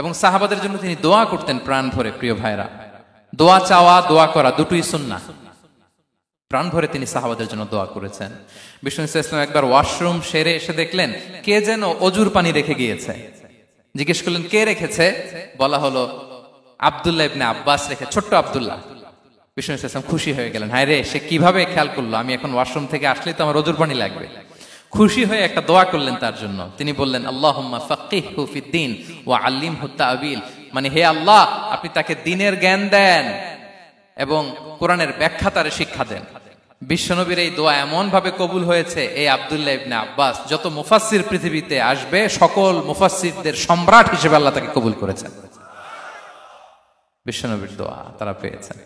এবং সাহাবাদের জন্য তিনি দোয়া করতেন প্রাণ ভরে। প্রিয় ভাইরা, দোয়া চাওয়া, দোয়া করা দুটোই সুন্নাহ। প্রাণ ভরে তিনি সাহাবাদের জন্য দোয়া করেছেন। বিষ্ণু সাল্লাল্লাহু আলাইহি ওয়াসাল্লাম একবার ওয়াশরুম সেরে এসে দেখলেন কে যেন অজুর পানি রেখে গিয়েছে। জিজ্ঞেস করলেন, কে রেখেছে? বলা হলো, আব্দুল্লাহ ইবনে আব্বাস রেখে, ছোট্ট আব্দুল্লাহ। বিষ্ণু সাল্লাল্লাহু আলাইহি ওয়াসাল্লাম খুশি হয়ে গেলেন, হায় রে, সে কিভাবে খেয়াল করলো, আমি এখন ওয়াশরুম থেকে আসলেই তো আমার অজুর পানি লাগবে। খুশি হয়ে একটা দোয়া করলেন তার জন্য। তিনি বললেন, আল্লাহুম্মা ফাক্কিহহু ফিদ্দীন ওয়া আল্লিমহু তা'বীল, মানে হে আল্লাহ, আপনি তাকে দ্বীনের জ্ঞান দেন এবং কোরআনের ব্যাখ্যা তার শিক্ষা দেন। বিশ্বনবীর এই দোয়া এমন ভাবে কবুল হয়েছে, এই আব্দুল্লাহ ইবনে আব্বাস যত মুফাসসির পৃথিবীতে আসবে, সকল মুফাসসিরদের সম্রাট হিসেবে আল্লাহ তাকে কবুল করেছেন। বিশ্বনবীর দোয়া তারা পেয়েছেন।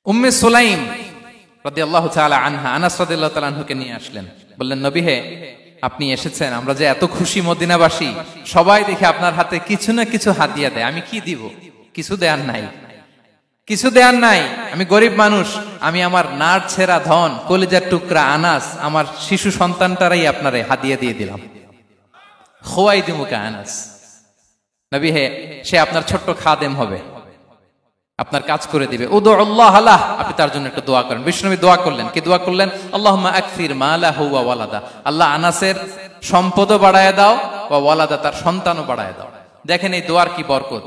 উম্মে সুলাইম রাদিয়াল্লাহু তাআলা আনহা, আনাস রাদিয়াল্লাহু তাআলা আনহুকে নিয়ে আসলেন। বললেন, নবী হে, আপনি এসেছেন, আমরা যে এত খুশি মদিনাবাসী, সবাই দেখে আপনার হাতে কিছু না কিছু হাদিয়া দেয়, আমি কি দিব? কিছু দেয়ার নাই, কিছু দেয়ার নাই, আমি গরিব মানুষ, আমি আমার নাড় ছেঁড়া ধন, কলিজার টুকরা আনাস, আমার শিশু সন্তানটারাই আপনারে হাদিয়া দিয়ে দিলাম। খুয়াইদিমুকা আনাস, নবী হে, সে আপনার ছোট্ট খাদেম হবে, আপনার কাজ করে দিবে। উদুল্লাহ আলাহ, আপনি তার জন্য একটা দোয়া করেন। বিষ্ণুনবী দোয়া করলেন। কি দোয়া করলেন? আল্লাহুম্মা আকসির মালাহু ওয়া ওয়ালাদা, আল্লাহ আনাসের সম্পদও বাড়ায় দাও, ওয়া ওয়ালাদা, তার সন্তানও বাড়ায় দাও। দেখেন এই দোয়ার কি বরকত।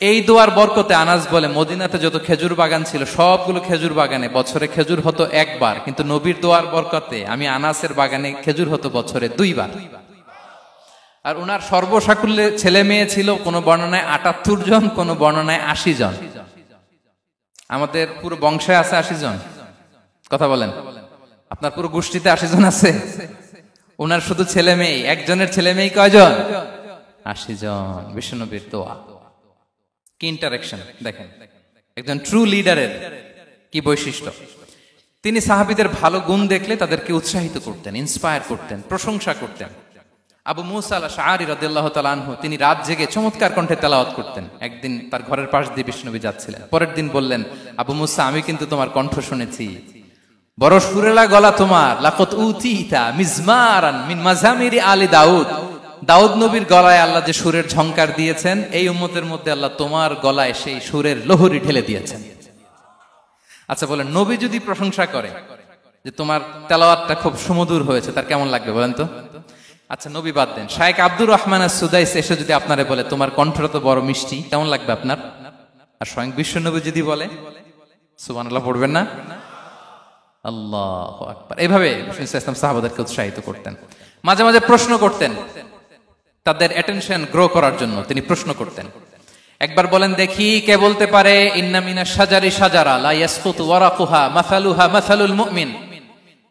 এই দোয়ার বরকতে আনাস বলে, মদিনাতে যত খেজুর বাগান ছিল সবগুলো খেজুর বাগানে বছরে খেজুর হতো একবার, কিন্তু নবীর দোয়ার বরকতে আমি আনাসের বাগানে খেজুর হতো বছরে 2 বার। আর ওনার সর্বসাকুল্যে ছেলে মেয়ে ছিল, কোন বর্ণনায় 78 জন, কোন বর্ণনায় 80 জন। আমাদের পুরো বংশে আছে 80 জন। কথা বলেন, আপনার পুরো গোষ্ঠীতে 80 জন আছে? ওনার শুধু ছেলে মেয়ে, একজনের ছেলে মেয়ে কয়জন? 80 জন। বিশ্বনবীর দোয়া কি ইন্টারেকশন দেখেন, একজন ট্রু লিডারের কি বৈশিষ্ট্য। তিনি সাহাবীদের ভালো গুণ দেখলে তাদেরকে উৎসাহিত করতেন, ইন্সপায়ার করতেন, প্রশংসা করতেন। আবু মুসা আল-আশআরী রাদিয়াল্লাহু তাআলা আনহু, তিনি রাত জেগে চমৎকার কণ্ঠে তেলাওয়াত করতেন। একদিন তার ঘরের পাশ দিয়ে বিষ্ণুনবী যাচ্ছিলেন। পরের দিন বললেন, আবু মুসা, আমি কিন্তু তোমার কণ্ঠ শুনেছি, বড় সুরেলা গলা তোমার। লাকাত উতিতা মিজমারান মিন মাজামিরি আলি দাউদ, দাউদ নবীর গলায় আল্লাহ যে সুরের ঝংকার দিয়েছেন, এই উম্মতের মধ্যে আল্লাহ তোমার গলায় সেই সুরের লহরী ঢেলে দিয়েছেন। আচ্ছা বলেন, নবী যদি প্রশংসা করে যে তোমার তেলাওয়াতটা খুব সুমধুর হয়েছে, তার কেমন লাগবে বলেন তো? আচ্ছা নবী বাদ দেন, শায়েখ আব্দুর রহমান আস-সুদাইস এসে যদি আপনারে বলে তোমার কণ্ঠটা তো বড় মিষ্টি, কেমন লাগবে আপনার? আর স্বয়ং বিশ্বনবী যদি বলে, সুবহানাল্লাহ পড়বেন না? আল্লাহু আকবার। এইভাবে বিষ্ণু সাল্লাল্লাহু আলাইহি ওয়াসাল্লাম সাহাবাদেরকে উৎসাহিত করতেন। মাঝে মাঝে প্রশ্ন করতেন, তাদের অ্যাটেনশন গ্রো করার জন্য তিনি প্রশ্ন করতেন। একবার বলেন দেখি, কে বলতে পারে ইন্না মিনাশ শাজারি শাজারা লা ইয়াসকুতু ওয়ারাকুহা মাসালুহা মাসালুল মুমিন,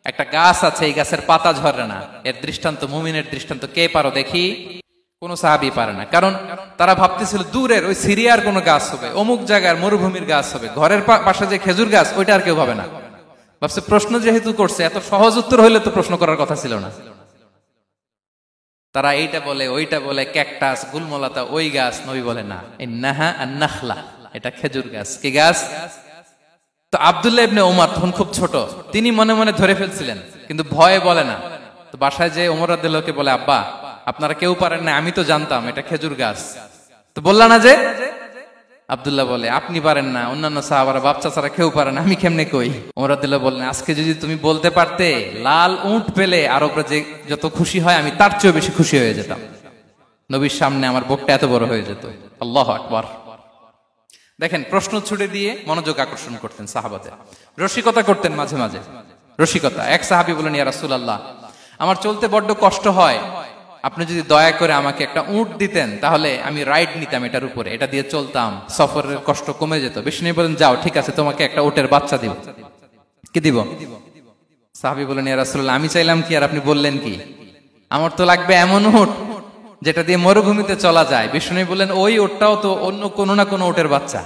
একটা গাছ আছে, এই গাছের পাতা ঝরে না, এর দৃষ্টান্ত মুমিনের দৃষ্টান্ত। কে পারো দেখি? কোন সাহাবী পারে না। কারণ তারা ভাবতেছিল দূরের ওই সিরিয়ার কোন গাছ হবে, অমুক জায়গার মরুভূমির গাছ হবে, ঘরের পাশে যে খেজুর গাছ ওইটা আর কেউ ভাবে না। ভাবছে প্রশ্ন যেহেতু করছে, এত সহজ উত্তর হইলে তো প্রশ্ন করার কথা ছিল না। তারা এইটা বলে, ওইটা বলে, ক্যাকটাস, গুলমলাতা, ওই গাছ। নবী বলে না, ইন্নাহা আন-নাখলা, এটা খেজুর গাছ। কি গাছ? তো আব্দুল্লাহ ইবনে ওমর তখন খুব ছোট, তিনি মনে মনে ধরে ফেলছিলেন, কিন্তু ভয়ে বলে না। তো বাসায় যে ওমর রাদিয়াল্লাহু বলে, আব্বা আপনারা কেউ পারেন না, আমি তো জানতাম এটা খেজুর গাছ, তো বললা না যে? আব্দুল্লাহ বলে, আপনি পারেন না, অন্যান্য সাহাবারা বাচ্চা ছাড়া কেউ পারে না, আমি কেমনে কই? ওমর রাদিয়াল্লাহু বললেন, আজকে যদি তুমি বলতে পারতে লাল উট পেলে আরবরা যে যত খুশি হয় আমি তার চেয়েও বেশি খুশি হয়ে যেতাম। নবীর সামনে আমার বুকটা এত বড় হয়ে যেত। আল্লাহু আকবার। দেখেন, প্রশ্ন ছুড়ে দিয়ে মনোযোগ আকর্ষণ করতেন সাহাবাদের, রসিকতা করতেন মাঝে মাঝে, রসিকতা। এক সাহাবী বলেন, ইয়া রাসূলুল্লাহ, আমার চলতে বড্ড কষ্ট হয়, আপনি যদি দয়া করে আমাকে একটা উট দিতেন তাহলে আমি রাইড নিতাম এটার উপরে, এটা দিয়ে চলতাম, সফরের কষ্ট কমে যেত। বিষ্ণু বলেন, যাও ঠিক আছে, তোমাকে একটা উটের বাচ্চা দিব। কি দিব? সাহাবী বলেন, ইয়া রাসূলুল্লাহ, আমি চাইলাম কি আর আপনি বললেন কি? আমার তো লাগবে এমন উট যেটা দিয়ে মরুভূমিতে চলা যায়। বিষ্ণু বললেন, ওই উটটাও তো অন্য কোনো না কোনো উটের বাচ্চা।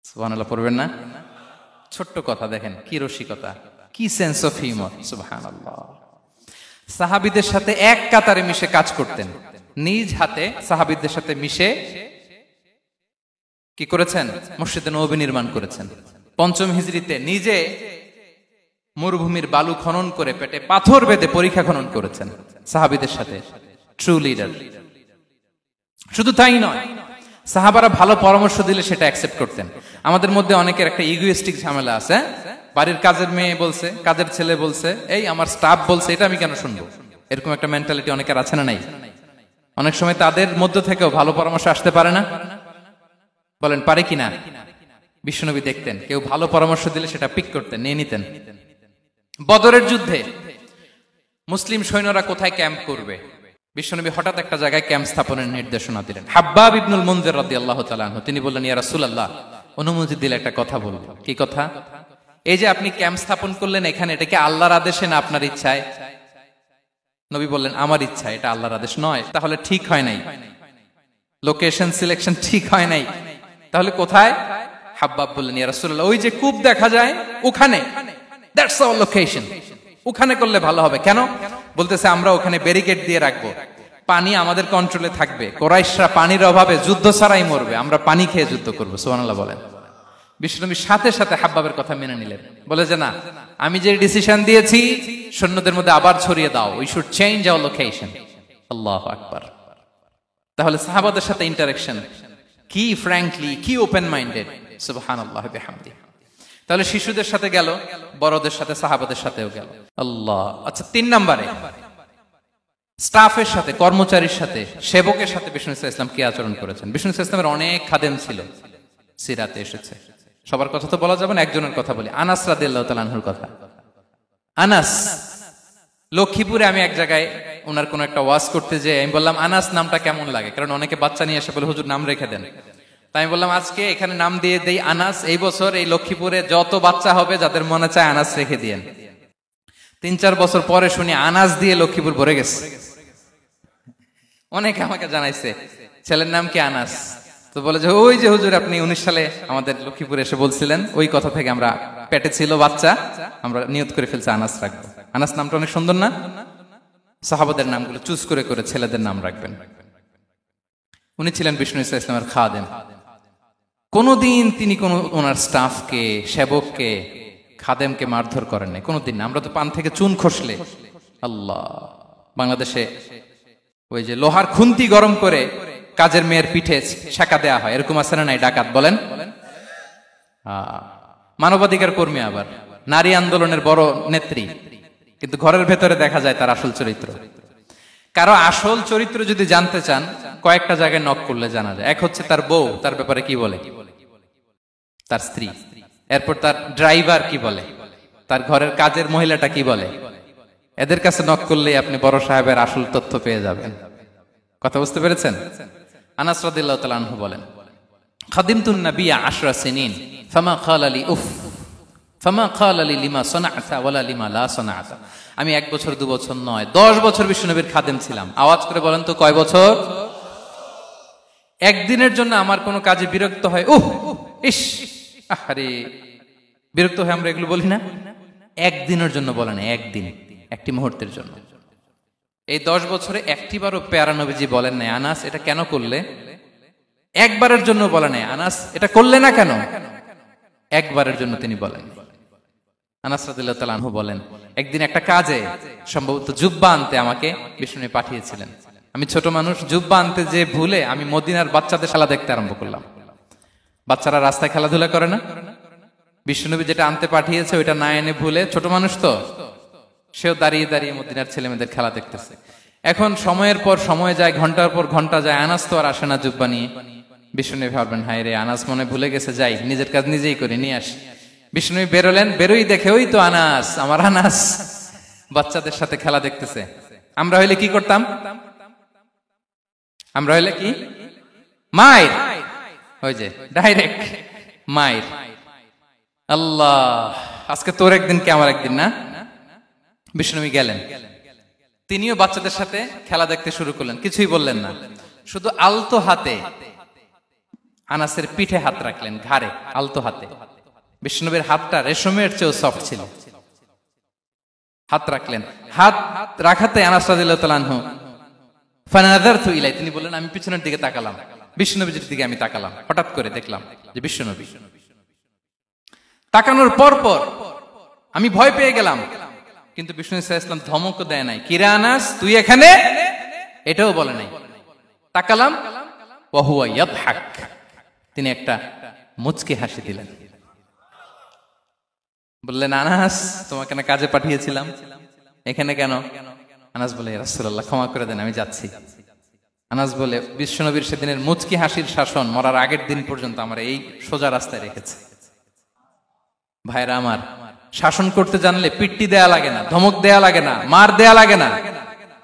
সুবহানাল্লাহ পড়বেন না? ছোট্ট কথা, দেখেন কি রসিকতা, কি সেন্স অফ হিউমার। সুবহানাল্লাহ। সাহাবীদের সাথে এক কাতারে মিশে কাজ করতেন, নিজ হাতে সাহাবীদের সাথে মিশে কি করেছেন? মসজিদে নববী নির্মাণ করেছেন। ৫ম হিজরিতে নিজে মরুভূমির বালু খনন করে পেটে পাথর বেঁধে পরীক্ষা খনন করেছেন সাহাবীদের সাথে। True leader. শুধু তাই নয়, সাহাবারা ভালো পরামর্শ দিলে সেটা অ্যাকসেপ্ট করতেন। আমাদের মধ্যে অনেকের একটা ইগোইস্টিক ঝামেলা আছে, বাড়ির কাজের মেয়ে বলছে, কাজের ছেলে বলছে, এই আমার স্টাফ বলছে, এটা আমি কেন শুনবো? এরকম একটা মেন্টালিটি অনেকের আছে না নাই? অনেক সময় তাদের মধ্য থেকেও ভালো পরামর্শ আসতে পারে না? বলেন পারে কিনা? বিশ্বনবী দেখতেন কেউ ভালো পরামর্শ দিলে সেটা পিক করতেন, নিয়ে নিতেন। বদরের যুদ্ধে মুসলিম সৈন্যরা কোথায় ক্যাম্প করবে, বিশ্বনবী হঠাৎ একটা জায়গায় ক্যাম্প স্থাপনের নির্দেশনা দিলেন। হাব্বাব ইবনুল মুনজির রাদিয়াল্লাহু তাআলা আনহু তিনি বললেন, ইয়া রাসূলুল্লাহ, অনুমতি দিলে একটা কথা বলবো। কি কথা? এই যে আপনি ক্যাম্প স্থাপন করলেন এখানে, এটা কি আল্লাহর আদেশে না আপনার ইচ্ছায়? নবী বললেন, আমার ইচ্ছা, এটা আল্লাহর আদেশ নয়। তাহলে ঠিক হয় নাই, লোকেশন সিলেকশন ঠিক হয় নাই, তাহলে কোথায়? হাব্বাব বললেন, ইয়া রাসূলুল্লাহ, ওই যে কূপ দেখা যায় ওখানে, দ্যাটস আওয়ার লোকেশন, ওখানে করলে ভালো হবে। কেন? বলতেছে, আমরা ওখানে ব্যারিকেড দিয়ে রাখবো, পানি আমাদের কন্ট্রোলে থাকবে, কুরাইশরা পানির অভাবে যুদ্ধ ছাড়াই মরবে, আমরা পানি খেয়ে যুদ্ধ করবো। সুবহানাল্লাহ বলেন। বিশ্বনবী সাথে সাথে হাব্বাবের কথা মেনে নিলেন, বলে যে না, আমি যে ডিসিশন দিয়েছি সৈন্যদের মধ্যে আবার ছড়িয়ে দাও, we should change our location. আল্লাহু আকবার। তাহলে সাহাবাদের সাথে ইন্টারেকশন কি ফ্র্যাঙ্কলি, কি ওপেন মাইন্ডেড। সুবহানাল্লাহ বিহামদিহি। তাহলে শিশুদের সাথে গেল, বড়দের সাথে, সাহাবাদের সাথেও গেল। আল্লাহ। আচ্ছা, ৩ নম্বরে স্টাফের সাথে, কর্মচারীর সাথে, সেবকের সাথে বিষ্ণু ইসলাম কি আচরণ করেছেন? বিষ্ণু ইসলামের অনেক খাদেম ছিল, সিরাতে এসেছে। সবার কথা তো বলা যাবে না, একজনের কথা বলি, আনাস রাদিয়াল্লাহু তাআলা আনহুর কথা। আনাস, লক্ষ্মীপুরে আমি এক জায়গায় ওনার কোন একটা ওয়াজ করতে যেয়ে আমি বললাম, আনাস নামটা কেমন লাগে? কারণ অনেকে বাচ্চা নিয়ে এসে বলে, হুজুর নাম রেখে দেন। তাই আমি বললাম, আজকে এখানে নাম দিয়ে দেই আনাস। এই বছর এই লক্ষ্মীপুরে যত বাচ্চা হবে যাদের মনে চায় আনাস রেখে দিয়েন। ৩-৪ বছর পরে শুনি আনাস দিয়ে লক্ষ্মীপুর ভরে গেছে। অনেকে আমাকে জানাইছে ছেলের নাম কি আনাস, তো বলে যে ওই যে হুজুর আপনি 19 সালে আমাদের লক্ষ্মীপুরে এসে বলছিলেন, ওই কথা থেকে আমরা, পেটে ছিল বাচ্চা, আমরা নিয়ত করে ফেলছি আনাস রাখবো। আনাস নামটা অনেক সুন্দর না? সাহাবাদের নামগুলো চুজ করে করে ছেলেদের নাম রাখবেন। উনি ছিলেন বিষ্ণু ইসলামের খাদেম। কোনদিন তিনি কোন ওনার স্টাফকে, সেবককে, খাদেমকে মারধর করেন নাই, কোনদিন না। আমরা তো পান থেকে চুন খসলে, আল্লাহ, বাংলাদেশে ওই যে লোহার খুন্তি গরম করে কাজের মেয়ের পিঠে শাকা দেয়া হয়, এরকম আছে না নাই? ডাকাত বলেন। মানবাধিকার কর্মী, আবার নারী আন্দোলনের বড় নেত্রী, কিন্তু ঘরের ভেতরে দেখা যায় তার আসল চরিত্র। কারো আসল চরিত্র যদি জানতে চান, কয়েকটা জায়গায় নক করলে জানা যায়। এক হচ্ছে তার বউ, তার ব্যাপারে কি বলে, তার স্ত্রী। এরপর তার ড্রাইভার কি বলে, তার ঘরের কাজের মহিলাটা কি বলে। এদের কাছে নক করলে আপনি বড় সাহেবের আসল তথ্য পেয়ে যাবেন। কথা বুঝতে পেরেছেন? আনাস রাদিয়াল্লাহু তাআলা আনহু বলেন, খাদিমতুন নাবিয়্যা 10 সিনিন ফামা ক্বালা লি উফ ফামা ক্বালা লি লিমা সানা'তা ওয়ালা লিমা লা সানা'তা। আমি 1 বছর 2 বছর নয়, 10 বছর বিশ্বনবীর খাদেম ছিলাম। আওয়াজ করে বলেন তো কয় বছর? একদিনের জন্য আমার কোনো কাজে বিরক্ত হয়, উহ ইস আরে, বিরক্ত হয়ে আমরা এগুলো বলি না? একদিনের জন্য বলে না, একদিন, একটি মুহূর্তের জন্য। এই 10 বছরে একটিবারও পেয়ারা নবীজি বলেন নাই, আনাস এটা কেন করলে? একবারের জন্য বলে নাই, আনাস এটা করলে না কেন? একবারের জন্য তিনি বলেন। আনাস রাদিয়াল্লাহু তাআলা আনহু বলেন, একদিন একটা কাজে সম্ভবত জুব্বা আনতে আমাকে বিষ্ণু পাঠিয়েছিলেন। আমি ছোট মানুষ, জুব্বা আনতে যে ভুলে আমি মদিনার বাচ্চাদের খেলা দেখতে আরম্ভ করলাম। বাচ্চারা রাস্তায় খেলাধুলা করে না, বিষ্ণুনবী যেটা আনতে পাঠিয়েছে ওইটা না এনে ভুলে, ছোট মানুষ তো, সেও দাঁড়িয়ে দাঁড়িয়ে মদিনার ছেলেমেয়েদের খেলা দেখতেছে। এখন সময়ের পর সময় যায়, ঘন্টার পর ঘন্টা যায়, আনাস তো আর আসে না জুব্বা নিয়ে। বিষ্ণুনবী ভাবলেন, হায় রে, আনাস মনে ভুলে গেছে, যাই নিজের কাজ নিজেই করে নিয়ে আসি। বিষ্ণুনবী বেরোলেন, বেরোই দেখে ওই তো আনাস, আমার আনাস বাচ্চাদের সাথে খেলা দেখতেছে। আমরা হইলে কি করতাম? আমরা হইলে কি মাইর, ওই যে ডাইরেক্ট মাইর। আল্লাহ, আজকে তোর একদিন কি আমার একদিন না। বিষ্ণুনবী গেলেন, তিনিও বাচ্চাদের সাথে খেলা দেখতে শুরু করলেন, কিছুই বললেন না, শুধু আলতো হাতে আনাসের পিঠে হাত রাখলেন, ঘাড়ে আলতো হাতে। বিষ্ণুনবীর হাতটা রেশমের চেয়েও সফট ছিল। হাত রাখলেন, হাত রাখাতে আনাস রাদিয়াল্লাহু তাআলা আনহু ফানাযারতু ইলাই, তিনি বললেন আমি পিছনের দিকে তাকালাম, বিষ্ণুনবীর দিকে আমি তাকালাম। হঠাৎ করে দেখলাম যে বিষ্ণুনবী। তাকানোর পর পর আমি ভয় পেয়ে গেলাম, কিন্তু বিষ্ণু সাল্লাল্লাহু আলাইহি ওয়াসাল্লাম ধমক দেয় নাই, কিরে আনাস তুই এখানে, এটাও বলে নাই। তাকালাম, ওয়া হুয়া ইয়াদহাক, তিনি একটা মুচকি হাসি দিলেন। বললেন, আনাস তোমাকে না কাজে পাঠিয়েছিলাম, এখানে কেন? আনাস বলে, ইয়া রাসূলুল্লাহ ক্ষমা করে দেন, আমি যাচ্ছি। আনাস বলে, বিশ্বনবীর সেদিনের মুচকি হাসির শাসন মরার আগের দিন পর্যন্ত আমার এই সোজা রাস্তায় রেখেছে। ভাইরা আমার, শাসন করতে জানলে পিট্টি দেয়া লাগে না, ধমক দেয়া লাগে না, মার দেয়া লাগে না।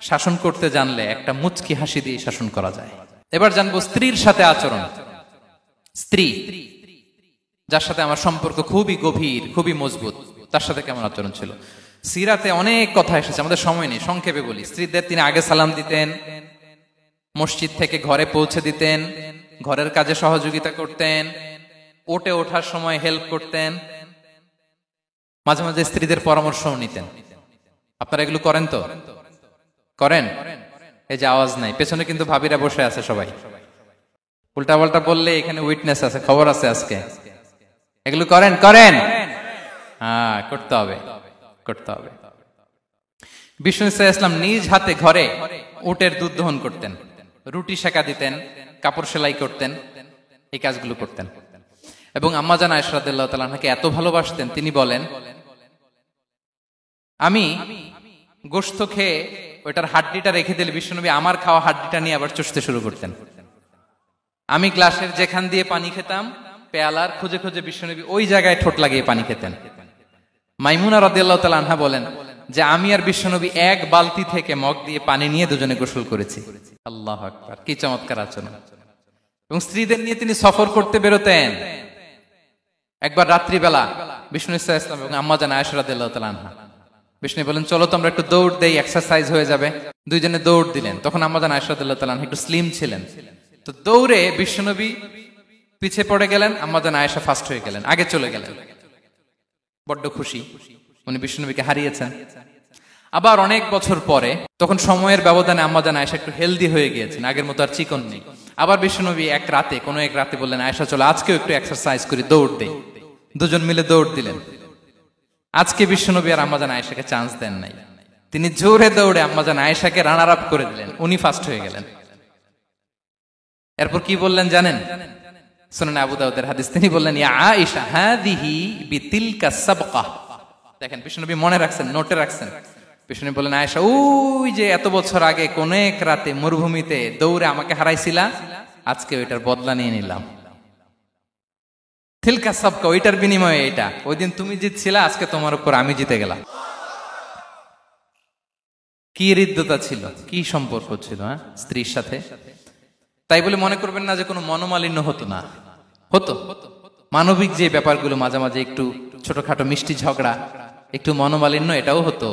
শাসন করতে জানলে একটা মুচকি হাসি দিয়ে শাসন করা যায়। এবার জানবো স্ত্রীর সাথে আচরণ। স্ত্রী যার সাথে আমার সম্পর্ক খুবই গভীর, খুবই মজবুত, তার সাথে কেমন আচরণ ছিল। সিরাতে অনেক কথা এসেছে, আমাদের সময় নেই, সংক্ষেপে বলি। স্ত্রীদের তিনি আগে সালাম দিতেন, মসজিদ থেকে ঘরে পৌঁছে দিতেন, ঘরের কাজে সহযোগিতা করতেন, ওটে ওঠার সময় হেল্প করতেন, মাঝে মাঝে স্ত্রীদের পরামর্শও নিতেন। আপনারা এগুলো করেন তো? করেন? এই যে আওয়াজ নাই, পেছনে কিন্তু ভাবিরা বসে আছে সবাই। উল্টা পাল্টা বললে এখানে উইটনেস আছে, খবর আছে আজকে। এগুলো করেন? করেন? হ্যাঁ, করতে হবে, করতে হবে। বিষ্ণু সাল্লাল্লাহু আলাইহি ওয়াসাল্লাম নিজ হাতে ঘরে উটের দুধ দহন করতেন, রুটি সেকা দিতেন, কাপড় সেলাই করতেন, এই কাজগুলো করতেন। এবং আম্মা জান আয়েশা রাদিয়াল্লাহু তাআলা আনহাকে এত ভালোবাসতেন, তিনি বলেন, আমি গোশত খেয়ে ওইটার হাড্ডিটা রেখে দিলে বিশ্বনবী আমার খাওয়া হাড্ডিটা নিয়ে আবার চুষতে শুরু করতেন। আমি গ্লাসের যেখান দিয়ে পানি খেতাম, পেয়ালার খুঁজে খুঁজে বিশ্বনবী ওই জায়গায় ঠোঁট লাগিয়ে পানি খেতেন। মাইমুনা রাদিয়াল্লাহু তাআলা আনহা বলেন যে আমি আর বিশ্বনবী এক বালতি থেকে মগ দিয়ে পানি নিয়ে দুজনে গোসল করেছি। আল্লাহু আকবার, কি চমৎকার আচরণ। এবং স্ত্রীদের নিয়ে তিনি সফর করতে বেরোতেন। একবার রাত্রিবেলা বিষ্ণু সাল্লাল্লাহু আলাইহি ওয়াসাল্লাম এবং আম্মা জান আয়েশা রাদিয়াল্লাহু তাআলা আনহা, বিষ্ণু বলেন চলো তো আমরা একটু দৌড় দেই, এক্সারসাইজ হয়ে যাবে। দুইজনে দৌড় দিলেন। তখন আম্মা জান আয়েশা রাদিয়াল্লাহু তাআলা আনহা একটু স্লিম ছিলেন, তো দৌড়ে বিশ্বনবী পিছে পড়ে গেলেন, আম্মা জান আয়েশা ফার্স্ট হয়ে গেলেন, আগে চলে গেলেন। বড্ড খুশি, উনি বিশ্বনবীকে হারিয়েছেন। আবার অনেক বছর পরে, তখন সময়ের ব্যবধানে আম্মা জান আয়েশা একটু হেলদি হয়ে গিয়েছেন, আগের মতো আর চিকন নেই। আবার বিশ্বনবী এক রাতে বললেন, আয়েশা চলো আজকেও একটু এক্সারসাইজ করি, দৌড় দেই। দুজন মিলে দৌড় দিলেন। আজকে বিশ্বনবী আর আম্মা জান আয়েশাকে চান্স দেন নাই, তিনি জোরে দৌড়ে আম্মা জান আয়েশাকে রানার আপ করে দিলেন, উনি ফার্স্ট হয়ে গেলেন। এরপর কি বললেন জানেন? সুনান আবু দাউদের হাদিস, তিনি বললেন, ইয়া আয়েশা হাদিহি বিতিলকা সাবকা। দেখেন বিশ্বনবী মনে রাখছেন, নোটে রাখছেন। বিশ্বনবী বললেন, আয়েশা ওই যে এত বছর আগে কোন এক রাতে মরুভূমিতে দৌড়ে আমাকে হারাইছিলা, আজকে ওইটার বদলা নিয়ে নিলাম। তিলকা সাবকা, ওইটার বিনিময়ে এটা। ওই দিন তুমি জিতছিলা, আজকে তোমার উপর আমি জিতে গেলাম। কি হৃদ্যতা ছিল, কি সম্পর্ক ছিল স্ত্রীর সাথে। তাই বলে মনে করবেন না যে কোনো মনোমালিন্য হতো না, হতো। মানবিক যে ব্যাপারগুলো, মাঝে মাঝে একটু ছোটখাটো মিষ্টি ঝগড়া, একটু মনোমালিন্য, এটাও হতো।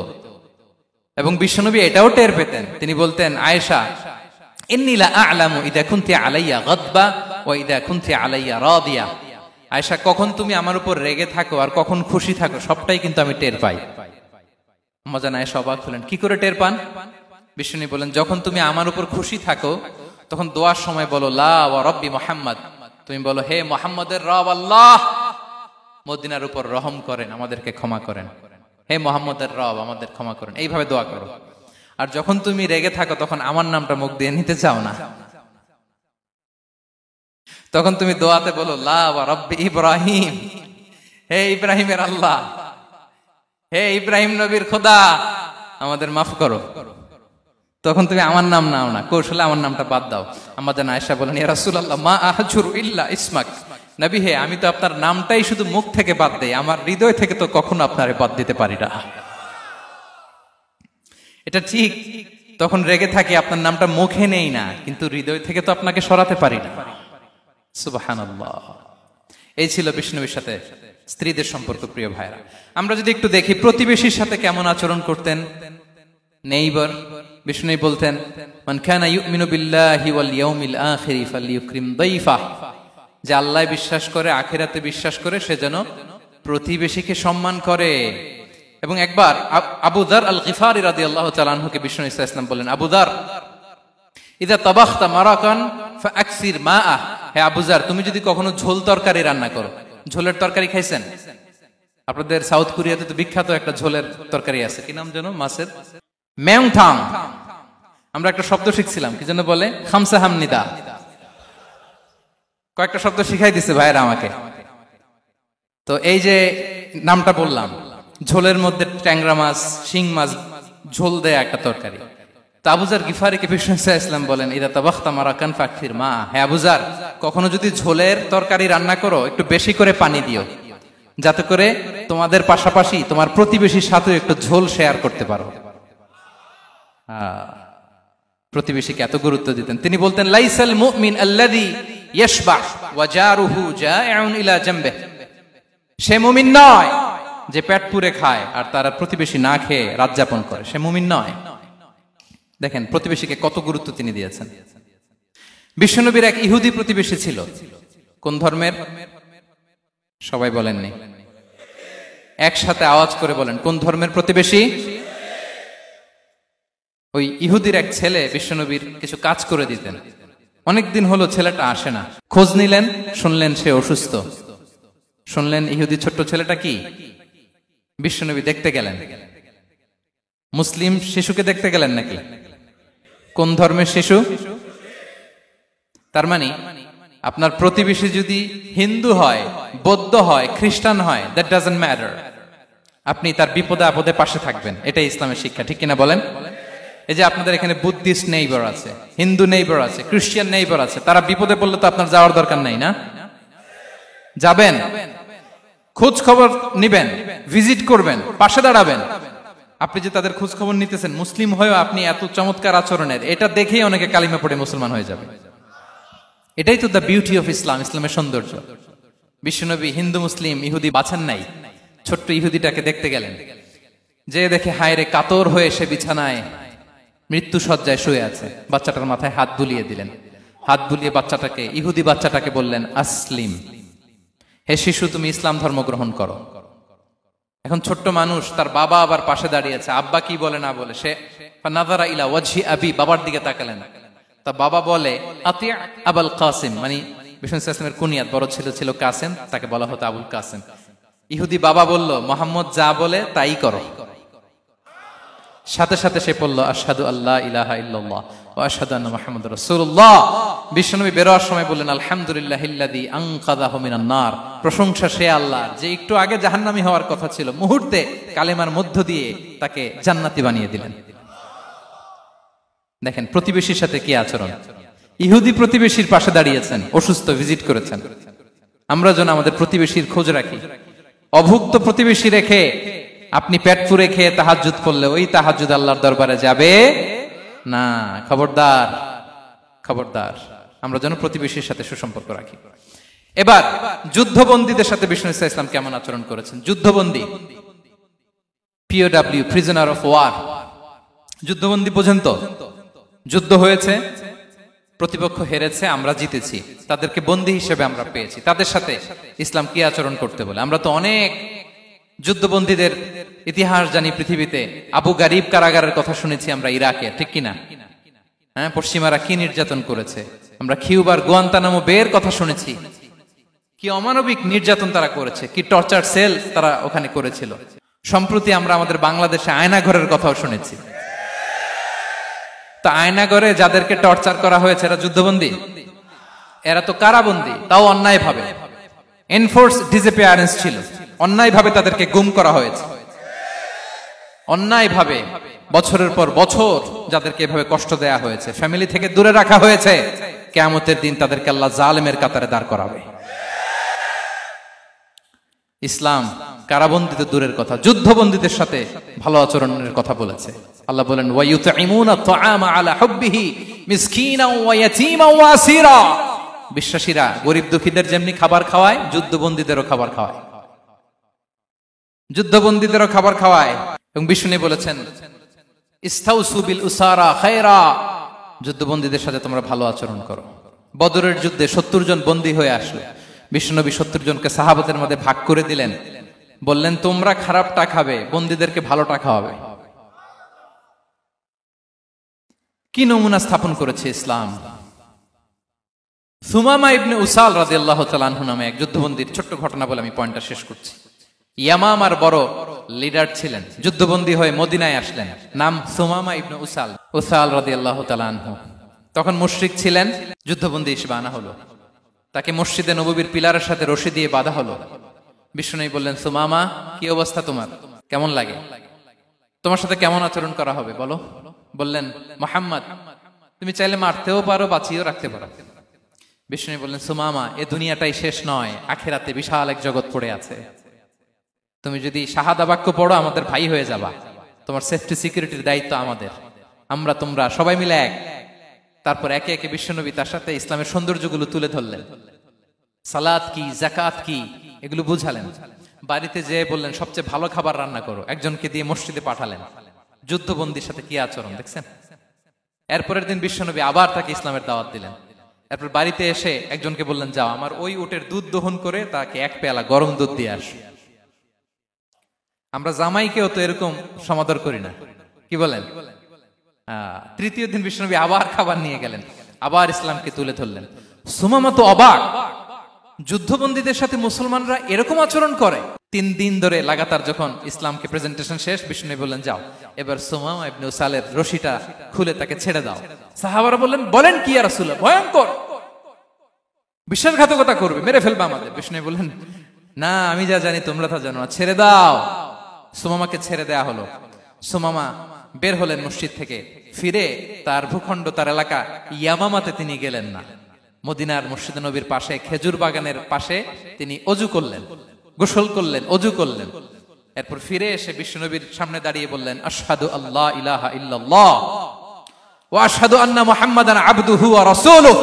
এবং বিশ্বনবী এটাও টের পেতেন। তিনি বলতেন, আয়েশা ইন্নী লা আ'লামু ইযা কুনতি আলাইয়া গাদবা ওয়া ইযা কুনতি আলাইয়া রাদিয়া। আয়েশা, কখন তুমি আমার উপর রেগে থাকো আর কখন খুশি থাকো, সবটাই কিন্তু আমি টের পাই। আম্মা জান আয়েশা অবাক হলেন, কি করে টের পান? বিশ্বনবী বলেন, যখন তুমি আমার উপর খুশি থাকো তখন দোয়ার সময় বলো লা ওয়া রাব্বি মুহাম্মদ, তুমি বলো হে মুহাম্মাদের রব আল্লাহ, মদিনার উপর রহম করেন, আমাদেরকে ক্ষমা করেন, হে মোহাম্মদের রব আমাদের ক্ষমা করেন, এইভাবে দোয়া করো। আর যখন তুমি রেগে থাকো তখন আমার নামটা মুখ দিয়ে নিতে চাও না, তখন তুমি দোয়াতে বলো লা ওয়া রাব্বি ইব্রাহিম, হে ইব্রাহিমের আল্লাহ, হে ইব্রাহিম নবীর খোদা আমাদের মাফ করো। তখন তুমি আমার নাম নাও না, কৌশলে আমার নামটা বাদ দাও। আমাদের আয়েশা বলেন, ইয়া রাসূলুল্লাহ মা আহজুরু ইল্লা ইসমাক, নবী হে আমি তো আপনার নামটাই শুধু মুখ থেকে বাদ দেই, আমার হৃদয় থেকে তো কখনো আপনারে বাদ দিতে পারি না। এটা ঠিক, তখন রেগে থাকি, আপনার নামটা মুখে নেই না, কিন্তু হৃদয় থেকে তো আপনাকে সরাতে পারি না। সুবহানাল্লাহ। এই ছিল বিষ্ণুবীর সাথে স্ত্রীদের সম্পর্ক। প্রিয় ভাইরা, আমরা যদি একটু দেখি প্রতিবেশীর সাথে কেমন আচরণ করতেন নেইবার। বিষ্ণু বলতেন, মান কানা ইউমিনু বিল্লাহি ওয়াল ইয়াউমিল আখিরি ফালইউকরিম দাইফা, যে আল্লাহ বিশ্বাস করে, আখিরাতে বিশ্বাস করে, সে যেন প্রতিবেশীকে সম্মান করে। এবং একবার আবু যার আল গিফারি রাদিয়াল্লাহু তাআলা আনহুকে বিষ্ণু ইসা ইসলাম বললেন, আবু যার ইদা তাবাখতা মারাকান ফাআকসির মাআ, হে আবু যার তুমি যদি কখনো ঝোল তরকারি রান্না করো, ঝোলের তরকারি খাইছেন? আপনাদের সাউথ কোরিয়াতে তো বিখ্যাত একটা ঝোলের তরকারি আছে, কি নাম যেন, মাছের মেংথাং। আমরা একটা শব্দ শিখছিলাম, কি যেন বলে, খামসা হামনিদা। কয়েকটা শব্দ শিখাই দিছে ভাইয়েরা আমাকে। তো এই যে নামটা বললাম, ঝোলের মধ্যে ট্যাংরা মাছ, শিং মাছ ঝোল দেয়া একটা তরকারি। তো আবু যার গিফারিকে বিষ্ণু ইসলাম বলেন, ইদা তাবাখতা মারাকান ফাকফির মা, হে আবু যার কখনো যদি ঝোলের তরকারি রান্না করো একটু বেশি করে পানি দিও, যাতে করে তোমাদের পাশাপাশি তোমার প্রতিবেশীর সাথে একটু ঝোল শেয়ার করতে পারো। প্রতিবেশীকে এত গুরুত্ব দিতেন। তিনি বলতেন, লাইসাল মুমিন আল্লাযী ইয়াশবা ওয়া জারুহু জাইউন ইলা জামবিহি, সে মুমিন নয় যে পেট পুরে খায় আর তার প্রতিবেশী না খেয়ে রাত যাপন করে, সে মুমিন নয়। দেখেন প্রতিবেশীকে কত গুরুত্ব তিনি দিয়েছেন। বিশ্বনবীর এক ইহুদি প্রতিবেশী ছিল। কোন ধর্মের? সবাই বলেননি, একসাথে আওয়াজ করে বলেন, কোন ধর্মের প্রতিবেশী? ওই ইহুদির এক ছেলে বিশ্বনবীর কিছু কাজ করে দিতেন। অনেকদিন হলো ছেলেটা আসে না, খোঁজ নিলেন, শুনলেন সে অসুস্থ। শুনলেন ইহুদি ছোট্ট ছেলেটা কি, বিশ্বনবী দেখতে গেলেন। মুসলিম শিশুকে দেখতে গেলেন নাকি? কোন ধর্মের শিশু? তার মানে আপনার প্রতিবেশী যদি হিন্দু হয়, বৌদ্ধ হয়, খ্রিস্টান হয়, দ্যাট ডাজন্ট ম্যাটার, আপনি তার বিপদে আপদে পাশে থাকবেন। এটাই ইসলামের শিক্ষা, ঠিক কিনা বলেন? এই যে আপনাদের এখানে বুদ্ধিস্ট নেইবার আছে, হিন্দু নেইবার আছে, খ্রিস্টান নেইবার আছে, তারা বিপদে পড়লে তো আপনার যাওয়ার দরকার নাই না? যাবেন, খোঁজ খবর নিবেন, ভিজিট করবেন, পাশে দাঁড়াবেন। আপনি যে তাদের খোঁজ খবর নিতেছেন, মুসলিম হয়েও আপনি এত চমৎকার আচরণের, এটা দেখেই অনেকে কালিমা পড়ে মুসলমান হয়ে যাবে। এটাই তো দ্য বিউটি অফ ইসলাম, ইসলামের সৌন্দর্য। বিশ্বনবী হিন্দু মুসলিম ইহুদি বাছেন নাই, ছোট্ট ইহুদিটাকে দেখতে গেলেন। যে দেখে হায়রে কাতর হয়ে সে বিছানায় মৃত্যু শয্যায় শুয়ে আছে, বাচ্চাটার মাথায় হাত বুলিয়ে দিলেন। হাত বুলিয়ে বাচ্চাটাকে, ইহুদি বাচ্চাটাকে বললেন, আসলিম, হে শিশু তুমি ইসলাম ধর্ম গ্রহণ করো। এখন ছোট্ট মানুষ, তার বাবা আবার পাশে দাঁড়িয়েছে, আব্বা কি বলে না বলে, সে নাযারা ইলা ওয়াজহি আবি, বাবার দিকে তাকালেন। তা বাবা বলে, আতি আবুল কাসিম, মানে বিষ্ণু ইসলামের কুনিয়াত, বড় ছেলে ছিল কাসিম, তাকে বলা হতো আবুল কাসিম। ইহুদি বাবা বলল, মোহাম্মদ যা বলে তাই করো। সাথে সাথে সে পড়ল, আশহাদু আল্লাহ ইলাহা ইল্লাল্লাহ ওয়া আশহাদু আন্না মুহাম্মাদুর রাসূলুল্লাহ। বিশ্বনবী বেরোয়ার সময় বললেন, আলহামদুলিল্লাহিল্লাযী আনকাযাহু মিনান নার, প্রশংসা সে আল্লাহর যে একটু আগে জাহান্নামী হওয়ার কথা ছিল, মুহূর্তে কালেমার মধ্য দিয়ে তাকে জান্নাতি বানিয়ে দিলেন। দেখেন প্রতিবেশীর সাথে কি আচরণ। ইহুদি প্রতিবেশীর পাশে দাঁড়িয়েছেন, অসুস্থ, ভিজিট করেছেন। আমরা যেন আমাদের প্রতিবেশীর খোঁজ রাখি। অভুক্ত প্রতিবেশী রেখে আপনি পেট পুরে খেয়ে তাহাজ্জুদ পড়লে ওই তাহাজ্জুদ আল্লাহর দরবারে যাবে না। খবরদার, খবরদার, আমরা যেন প্রতিবেশীর সাথে সুসম্পর্ক রাখি। এবার যুদ্ধবন্দীদের সাথে বিষ্ণু ইসলাম কেমন আচরণ করেছেন। যুদ্ধবন্দী, POW, প্রিজনার অফ ওয়ার, যুদ্ধবন্দী পর্যন্ত যুদ্ধ হয়েছে, প্রতিপক্ষ হেরেছে, আমরা জিতেছি, তাদেরকে বন্দী হিসেবে আমরা পেয়েছি, তাদের সাথে ইসলাম কি আচরণ করতে বলে। আমরা তো অনেক যুদ্ধবন্দীদের ইতিহাস জানি পৃথিবীতে। আবু গারিব কারাগারের কথা শুনেছি আমরা ইরাকে, ঠিক কিনা? হ্যাঁ, পশ্চিমারা কি নির্যাতন করেছে। আমরা কিউবার গুয়ান্তানামো বের কথা শুনেছি। কি অমানবিক নির্যাতন তারা করেছে, কি টর্চার সেল তারা ওখানে করেছিল। সম্প্রতি আমরা আমাদের বাংলাদেশে আয়নাঘরের কথাও শুনেছি। তা আয়নাঘরে যাদেরকে টর্চার করা হয়েছে এরা যুদ্ধবন্দী? এরা তো কারাবন্দী, তাও অন্যায় ভাবে। এনফোর্স ডিসঅ্যাপিয়ারেন্স ছিল, অন্যায় ভাবে তাদেরকে গুম করা হয়েছে। অন্যায় ভাবে বছরের পর বছর যাদেরকে এভাবে কষ্ট দেয়া হয়েছে, ফ্যামিলি থেকে দূরে রাখা হয়েছে, কিয়ামতের দিন তাদেরকে আল্লাহ জালেমের কাতারে দাঁড় করাবে। ইসলাম কারাবন্দীতে দূরের কথা, যুদ্ধবন্দীদের সাথে ভালো আচরণের কথা বলেছে। আল্লাহ বলেন ওয়ায়ুতঈমুনা আত-তাআমা আলা হুব্বিহি মিসকিনাও ওয়া ইয়াতীমান ওয়া আসীরা। বিশ্বাসীরা গরিব দুঃখীদের যেমনি খাবার খাওয়ায়, যুদ্ধবন্দীদেরও খাবার খাওয়ায়, যুদ্ধবন্দীদেরও খাবার খাওয়ায়। এবং বিষ্ণু বলেছেন ইস্তাউসু বিল উসারা খায়রা, যুদ্ধবন্দীদের সাথে তোমরা ভালো আচরণ করো। বদরের যুদ্ধে 70 জন বন্দী হয়ে আসলো। বিশ্বনবী 70 জনকে সাহাবাদের মধ্যে ভাগ করে দিলেন, বললেন তোমরা খারাপটা খাবে, বন্দীদেরকে ভালোটা খাওয়াবে। কি নমুনা স্থাপন করেছে ইসলাম। সুমামা ইবনে উসাল রাদিয়াল্লাহু তাআলা আনহু নামে এক যুদ্ধবন্দীর ছোট্ট ঘটনা বলে আমি পয়েন্টটা শেষ করছি। ইয়ামামার বড় লিডার ছিলেন, যুদ্ধবন্দী হয়ে মদিনায় আসলেন, নাম সুমামা ইবনে উসাল রাদিয়াল্লাহু তাআলা আনহু। তখন মুশরিক ছিলেন, যুদ্ধবন্দী হিসেবে আনা হলো। তাকে মসজিদে নববীর পিলারের সাথে রশি দিয়ে বাঁধা হলো। বিষ্ণু বললেন সুমামা, কি অবস্থা তোমার, কেমন লাগে, তোমার সাথে কেমন আচরণ করা হবে বলো। বললেন মুহাম্মদ, তুমি চাইলে মারতেও পারো, বাঁচিয়েও রাখতে পারো। বিষ্ণু বললেন সুমামা, এ দুনিয়াটাই শেষ নয়, আখিরাতে বিশাল এক জগৎ পড়ে আছে। তুমি যদি শাহাদা বাক্য পড়ো আমাদের ভাই হয়ে যাবা, তোমার সেফটি সিকিউরিটির দায়িত্ব আমাদের, আমরা তোমরা সবাই মিলে এক। তারপর একে একে বিশ্বনবী তার সাথে ইসলামের সৌন্দর্যগুলো তুলে ধরলেন। সালাত কি, যাকাত কি, এগুলো বুঝালেন। বাড়িতে যেয়ে বললেন সবচেয়ে ভালো খাবার রান্না করো, একজনকে দিয়ে মসজিদে পাঠালেন। যুদ্ধবন্দীর সাথে কি আচরণ দেখছেন। এরপরের দিন বিশ্বনবী আবার তাকে ইসলামের দাওয়াত দিলেন। এরপর বাড়িতে এসে একজনকে বললেন যাও আমার ওই উটের দুধ দহন করে তাকে এক পেয়ালা গরম দুধ দিয়ে আস। আমরা জামাইকেও তো এরকম সমাদর করি না, কি বলেন। তৃতীয় দিন বিশ্বনবী আবার খাবার নিয়ে গেলেন, আবার ইসলামকে তুলে ধরলেন। সুমামা তো অবাক, যুদ্ধবন্দীদের সাথে মুসলমানরা এরকম আচরণ করে। 3 দিন ধরে লাগাতার যখন ইসলামকে প্রেজেন্টেশন শেষ, বিষ্ণু বললেন যাও এবার সুমামা ইবনে উসালের রশিটা খুলে তাকে ছেড়ে দাও। সাহাবারা বললেন বলেন কি ইয়া রাসূলুল্লাহ, ভয়ঙ্কর, বিশ্বাসঘাতকতা করবে, মেরে ফেলবে আমাদের। বিষ্ণু বললেন না, আমি যা জানি তোমরা তা জানো না, ছেড়ে দাও। সুমামাকে ছেড়ে দেয়া হলো। সুমামা বের হলেন মসজিদ থেকে, ফিরে তার ভূখণ্ড, তার এলাকা ইয়ামামাতে তিনি গেলেন না। মদিনার মসজিদে নবীর পাশে খেজুর বাগানের পাশে তিনি অজু করলেন, গোসল করলেন, অজু করলেন। এরপর ফিরে এসে বিশ্বনবীর সামনে দাঁড়িয়ে বললেন আশহাদু আল্লা ইলাহা ইল্লাল্লাহ ওয়া আশহাদু আন্না মুহাম্মাদান আবদুহু ওয়া রাসূলুহু।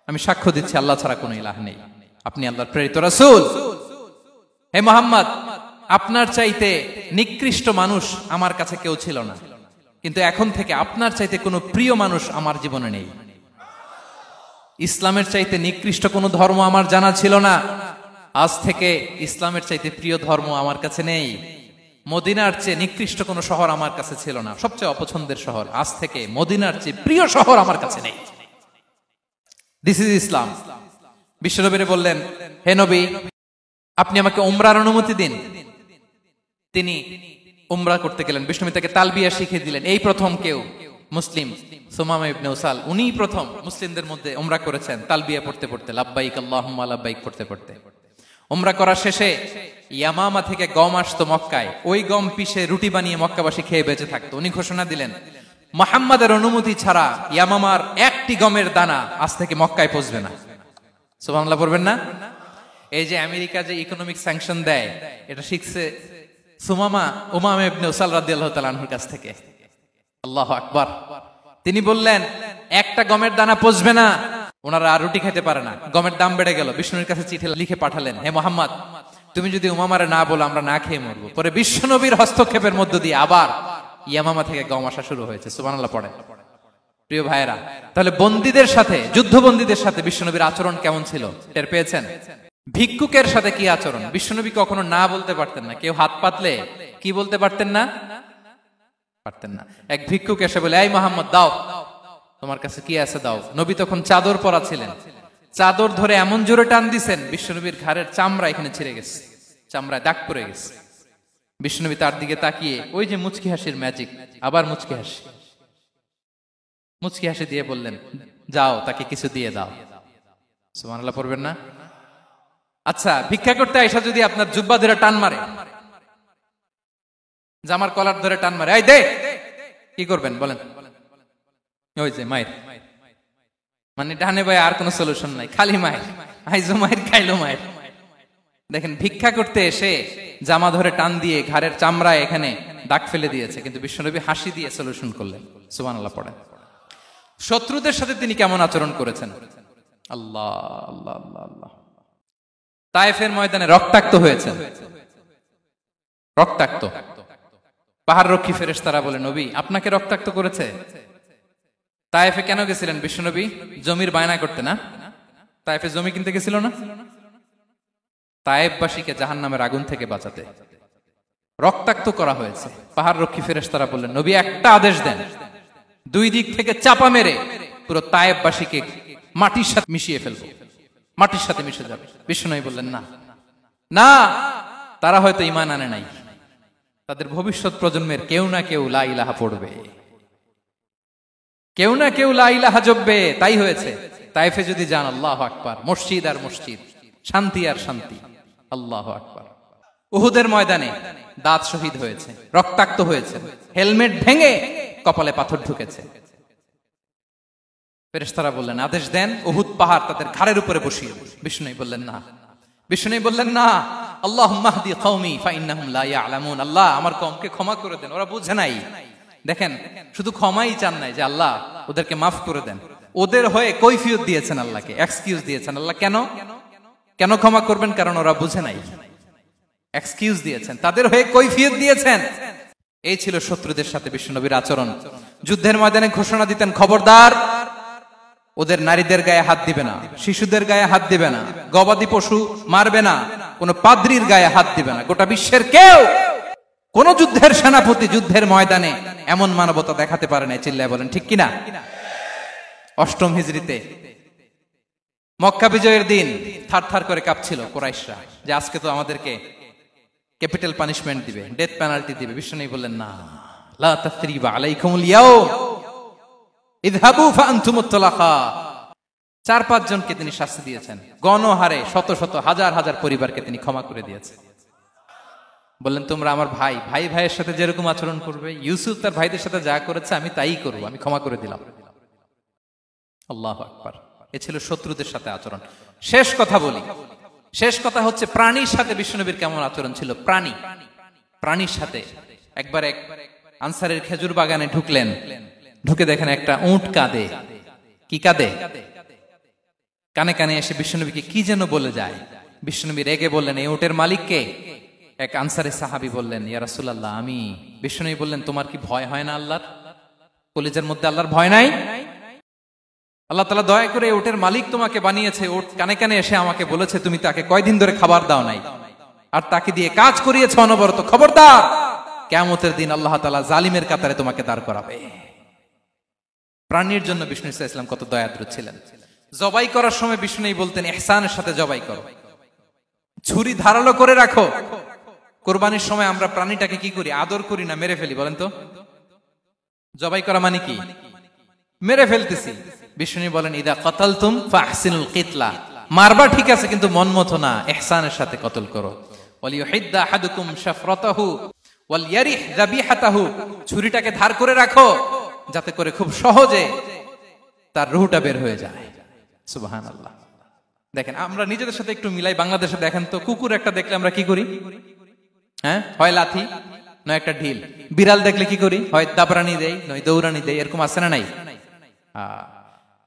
আমি সাক্ষ্য দিচ্ছি আল্লাহ ছাড়া কোনো ইলাহ নেই, আপনি আল্লাহর প্রেরিত রাসূল। হে মুহাম্মদ, আপনার চাইতে নিকৃষ্ট মানুষ আমার কাছে কেউ ছিল না, কিন্তু এখন থেকে আপনার চাইতে কোনো প্রিয় মানুষ আমার জীবনে নেই। ইসলামের চাইতে নিকৃষ্ট কোনো ধর্ম আমার জানা ছিল না, আজ থেকে ইসলামের চাইতে প্রিয় ধর্ম আমার কাছে নেই। মদিনার চেয়ে নিকৃষ্ট কোনো শহর আমার কাছে ছিল না, সবচেয়ে অপছন্দের শহর, আজ থেকে মদিনার চেয়ে প্রিয় শহর আমার কাছে নেই। দিস ইজ ইসলাম। বিশ্বনবী বললেন হে নবী, আপনি আমাকে উমরার অনুমতি দিন। তিনি উমরা করতে গেলেন। বিষ্ণু তাকে তালবিয়া শিখিয়ে দিলেন। এই প্রথম কেউ মুসলিম সুমামা ইবনে উসাল, উনিই প্রথম মুসলিমদের মধ্যে উমরা করেছেন তালবিয়া পড়তে পড়তে, লাব্বাইক আল্লাহুম্মা লাব্বাইক পড়তে পড়তে। উমরা করা শেষে ইয়ামামা থেকে গম আসতো মক্কায়, ওই গম পিষে রুটি বানিয়ে মক্কাবাসী খেয়ে বেঁচে থাকতো। উনি ঘোষণা দিলেন মুহাম্মাদের অনুমতি ছাড়া ইয়ামামার একটি গমের দানা আজ থেকে মক্কায় পৌঁছবে না। সুবহানাল্লাহ পড়বেন না? এই যে আমেরিকা যে ইকোনমিক স্যাংশন দেয়, এটা শিখছে সুমামা উমামা ইবনে উসাল রাদিয়াল্লাহু তাআলা আনহুর কাছ থেকে। আল্লাহু আকবার। তিনি বললেন একটা গমের দানা পচবে না, ওনারা আর রুটি খেতে পারে না। গমের দাম বেড়ে গেল। বিষ্ণুর কাছে চিঠি লিখে পাঠালেন, হে মুহাম্মদ, তুমি যদি উমামারে না বলো আমরা না খেয়ে মরবো। পরে বিশ্বনবীর হস্তক্ষেপের মধ্য দিয়ে আবার ইয়ামামা থেকে গম আসা শুরু হয়েছে। সুবহানাল্লাহ পড়েন। প্রিয় ভাইয়েরা, তাহলে বন্দীদের সাথে, যুদ্ধবন্দীদের সাথে বিশ্বনবীর আচরণ কেমন ছিল টের পেয়েছেন? ভিক্ষুকের সাথে কি আচরণ? বিশ্বনবী কখনো না বলতে পারতেন না। কেউ হাত পাতলে কি বলতে পারতেন না? পারতেন না। এক ভিক্ষুক এসে বলে এই মুহাম্মদ দাও, তোমার কাছে কি আছে দাও। নবী তখন চাদর পরা ছিলেন, চাদর ধরে এমন জোরে টান দিছেন বিশ্বনবীর ঘাড়ের চামড়া এখানে ছিঁড়ে গেছে, চামড়ায় দাগ পড়ে গেছে। বিশ্বনবী তার দিকে তাকিয়ে ওই যে মুচকি হাসির ম্যাজিক, আবার মুচকি হাসি দিয়ে বললেন, যাও তাকে কিছু দিয়ে দাও। সুবহানাল্লাহ পড়বেন না? আচ্ছা, ভিক্ষা করতে আইসা যদি আপনার জুব্বা ধরে টান মারে, জামার কলার ধরে টান মারে, এই দে, কি করবেন বলেন? ওই যে মায়ের, মানে ডানে ভাই আর কোনো সলিউশন নাই, খালি মায়ের, আইজো মায়ের খাইলো মায়ের। দেখেন, ভিক্ষা করতে এসে জামা ধরে টান দিয়ে ঘাড়ের চামড়ায় এখানে দাগ ফেলে দিয়েছে, কিন্তু বিশ্বনবী হাসি দিয়ে সলিউশন করলেন। সুবহানাল্লাহ পড়েন। শত্রুদের সাথে তিনি কেমন আচরণ করেছেন? আল্লাহ আল্লাহ আল্লাহ আল্লাহ। তায়েফের ময়দানে রক্তাক্ত হয়েছে, রক্তাক্ত। পাহাড় রক্ষী ফেরেশতারা বলে, নবী আপনাকে রক্তাক্ত করেছে? তায়েফে কেন গেছিলেন বিশ্বনবী? জমির বায়না করতে না? তায়েফে জমি কিনতে গেছিল না? তায়েফবাসীকে জাহান্নামের আগুন থেকে বাঁচাতে রক্তাক্ত করা হয়েছে। পাহাড় রক্ষী ফেরেশতারা বললেন, নবী একটা আদেশ দেন, দুই দিক থেকে চাপা মেরে পুরো তায়েফবাসীকে মাটির সাথে মিশিয়ে ফেলবো, মাটির সাথে মিশে যাবে। বিশ্বনবী বললেন, না না, তারা হয়তো ঈমান আনে নাই, তাদের ভবিষ্যৎ প্রজন্মের কেউ না কেউ লা ইলাহা পড়বে, কেউ না কেউ লা ইলাহা জপবে। তাই হয়েছে। তায়েফে যদি যান, আল্লাহু আকবার, মসজিদ আর মসজিদ, শান্তি আর শান্তি। আল্লাহু আকবার। উহুদের ময়দানে দাঁত শহীদ হয়েছে, রক্তাক্ত হয়েছে, হেলমেট ভেঙে কপালে পাথর ঢুকেছে। ফেরেশতারা বললেন, আদেশ দেন উহুদ পাহাড় তাদের ঘাড়ের উপরে বসিয়ে দিন। বিষ্ণু বললেন, না। বিষ্ণু বললেন, না, আল্লাহুম্মা হদি কওমি ফাইন্নাহুম লা ইয়ালামুন। আল্লাহ আমার কওমকে ক্ষমা করে দেন, ওরা বুঝে নাই। দেখেন, শুধু ক্ষমাই চান নাই যে আল্লাহ ওদেরকে মাফ করে দেন, ওদের হয়ে কৈফিয়ত দিয়েছেন আল্লাহকে, এক্সকিউজ দিয়েছেন। আল্লাহ কেন কেন ক্ষমা করবেন? কারণ ওরা বুঝে নাই। এক্সকিউজ দিয়েছেন, তাদের হয়ে কৈফিয়ত দিয়েছেন। এই ছিল শত্রুদের সাথে বিশ্বনবীর আচরণ। যুদ্ধের ময়দানে ঘোষণা দিতেন, খবরদার, ওদের নারীদের গায়ে হাত দিবে না, শিশুদের গায়ে হাত দিবে না, গবাদি পশু মারবে না, কোন পাদ্রীর গায়ে হাত দিবে না। গোটা বিশ্বের কেউ, কোন যুদ্ধের সেনাপতি যুদ্ধের ময়দানে এমন মানবতা দেখাতে পারে না। চিল্লায় বলেন ঠিক কিনা? অষ্টম হিজরিতে মক্কা বিজয়ের দিন থারথার করে কাঁপছিল কুরাইশরা যে আজকে তো আমাদেরকে ক্যাপিটাল পানিশমেন্ট দিবে, ডেথ পেনাল্টি দিবে। বিশ্বনবী বললেন, না, লা তাসরিবা আলাইকুমুল ইয়াউম ইযহাবু ফাআনতুমুত তালাকা। 4-5 জনকে তিনি শাস্তি দিয়েছেন, গণহারে শত শত হাজার হাজার পরিবারকে তিনি ক্ষমা করে দিয়েছেন। বললেন, তোমরা আমার ভাই, ভাই ভাইয়ের সাথে যেরকম আচরণ করবে, ইউসুফ তার ভাইদের সাথে যা করেছে আমি তাই করব, আমি ক্ষমা করে দিলাম। আল্লাহু আকবার। এ ছিল শত্রুদের সাথে আচরণ। শেষ কথা বলি, শেষ কথা হচ্ছে প্রাণীর সাথে বিশ্বনবীর কেমন আচরণ ছিল। প্রাণীর সাথে একবার এক আনসারের খেজুর বাগানে ঢুকলেন, ঢুকে দেখেন একটা উট কাঁদে। কি কাঁদে? কানে কানে এসে বিশ্বনবীকে কি যেন বলে যায়। বিশ্বনবী রেগে বললেন, এই উটের মালিক কে? এক আনসারী সাহাবী বললেন, ইয়া রাসূলুল্লাহ আমি। বিশ্বনবী বললেন, তোমার কি ভয় হয় না আল্লাহর? কলিজার মধ্যে আল্লাহর ভয় নাই? আল্লাহ তাআলা দয়া করে উটের মালিক তোমাকে বানিয়েছে, উট কানে কানে এসে আমাকে বলেছে তুমি তাকে কয়দিন ধরে খাবার দাও নাই, আর তাকে দিয়ে কাজ করিয়েছ অনবরত। খবরদার, কিয়ামতের দিন আল্লাহ তাআলা জালিমের কাতারে তোমাকে দাঁড় করাবে। প্রাণীর জন্য বিষ্ণু সাল্লাল্লাহু আলাইহি ওয়াসাল্লাম কত দয়াদ্র ছিলেন। জবাই করার সময় বিষ্ণু বলতেন, ইহসানের সাথে জবাই করো, ছুরি ধারালো করে রাখো। কোরবানির সময় আমরা প্রাণীটাকে কি করি? আদর করি না, মেরে ফেলি। বলেন তো, জবাই করা মানে কি? মেরে ফেলতেছি। বিষ্ণু বলেন, ইদা কাতালতুম ফাহসিনুল কিতলা, মারবা ঠিক আছে কিন্তু মন মতো না, ইহসানের সাথে কতল করো। ওয়ালিয়ুহিদ্দা আহাদুকুম শাফরাতাহু ওয়ালইয়ারিহ যাবিহাতাহু, ছুরিটাকে ধার করে রাখো যাতে করে খুব সহজে তার রূহটা বের হয়ে যায়। সুবহানাল্লাহ। দেখেন, আমরা নিজেদের সাথে একটু মিলাই। বাংলাদেশে দেখেন তো, কুকুর একটা দেখলে আমরা কি করি? হ্যাঁ, হয় লাথি নয় একটা ঢিল। বিড়াল দেখলে কি করি? হয় দাবরানি দেই নয় দৌড়ানি দেই। এরকম আছে না নাই?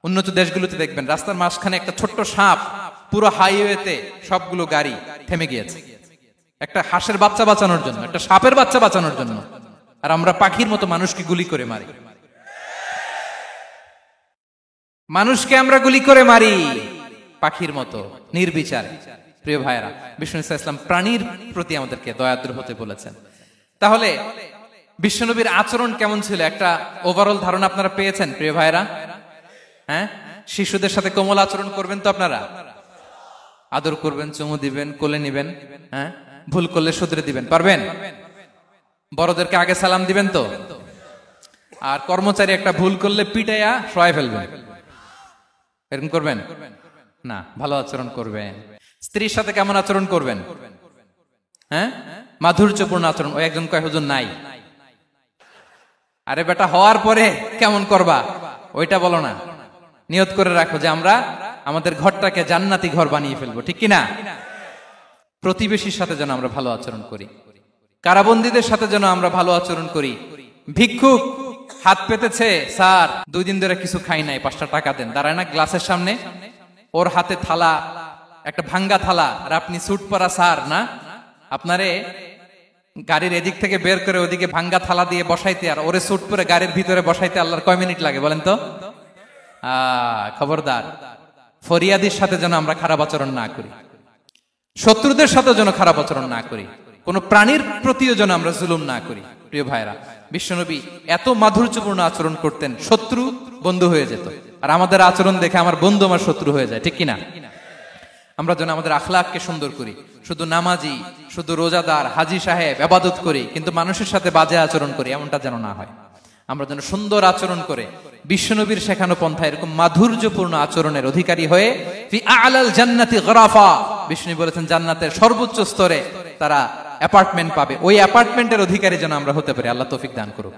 উন্নত দেশগুলোতে দেখবেন রাস্তার মাঝখানে একটা ছোট্ট সাপ, পুরো হাইওয়েতে সবগুলো গাড়ি থেমে গিয়েছে একটা হাঁসের বাচ্চা বাঁচানোর জন্য, একটা সাপের বাচ্চা বাঁচানোর জন্য। আর আমরা পাখির মতো মানুষকে গুলি করে মারি। মানুষকে আমরা গুলি করে মারি পাখির মতো নির্বিচারে। প্রিয় ভাইরা, বিষ্ণু ইসলাম প্রাণীর প্রতি আমাদেরকে দয়াদ্র হতে বলেছেন। তাহলে বিশ্বনবীর আচরণ কেমন ছিল একটা ওভারঅল ধারণা আপনারা পেয়েছেন প্রিয় ভাইরা? হ্যাঁ, শিশুদের সাথে কোমল আচরণ করবেন তো আপনারা? আদর করবেন, চুমু দিবেন, কোলে নিবেন, হ্যাঁ, ভুল করলে শুধরে দিবেন, পারবেন? বড়দেরকে আগে সালাম দিবেন তো? আর কর্মচারী একটা ভুল করলে পিটাইয়া শোয়াই ফেলবেন, এরকম করবেন না? ভালো আচরণ করবেন। স্ত্রীর সাথে কেমন আচরণ করবেন? হ্যাঁ, মাধুর্যপূর্ণ আচরণ। ওই একজন কয় হুজুর নাই। আরে বেটা, হওয়ার পরে কেমন করবা ওইটা বলো না। নিয়ত করে রাখো যে আমরা আমাদের ঘরটাকে জান্নাতি ঘর বানিয়ে ফেলবো, ঠিক কিনা? প্রতিবেশীর সাথে যেন আমরা ভালো আচরণ করি, কারাবন্দীদের সাথে যেন আমরা ভালো আচরণ করি। ভিক্ষুক হাত পেতেছে, স্যার 2 দিন ধরে কিছু খাই নাই, 5টা টাকা দেন, দাঁড়ায় না গ্লাসের সামনে, ওর হাতে থালা, একটা ভাঙ্গা থালা, আর আপনি স্যুট পরা স্যার না, আপনারে গাড়ির এদিক থেকে বের করে ওদিকে ভাঙ্গা থালা দিয়ে বসাইতে আর ওরে স্যুট পরে গাড়ির ভিতরে বসাইতে আল্লাহর কয় মিনিট লাগে বলেন তো? খবরদার, ফরিয়াদির সাথে যেন আমরা খারাপ আচরণ না করি, শত্রুদের সাথে যেন খারাপ আচরণ না করি, কোন প্রাণীর প্রতিও যেন আমরা জুলুম না করি। প্রিয় ভাইরা, বিশ্বনবী এত মাধুর্যপূর্ণ আচরণ করতেন, শত্রু বন্ধু হয়ে যেত। আর আমাদের আচরণ দেখে আমার বন্ধু আমার শত্রু হয়ে যায়, ঠিক কিনা? আমরা যেন আমাদের আখলাককে সুন্দর করি। শুধু নামাজি, শুধু রোজাদার, হাজি সাহেব ইবাদত করি কিন্তু মানুষের সাথে বাজে আচরণ করি, এমনটা যেন না হয়। আমরা যেন সুন্দর আচরণ করে বিশ্বনবীর শেখানো পন্থা এরকম মাধুর্যপূর্ণ আচরণের অধিকারী হয়ে ফি আ'লাল জান্নাতি গরাফা, বিষ্ণু বলেছেন জান্নাতের সর্বোচ্চ স্তরে তারা অ্যাপার্টমেন্ট পাবে, ওই অ্যাপার্টমেন্টের অধিকারী যেন আমরা হতে পারি। আল্লাহ তৌফিক দান করুক।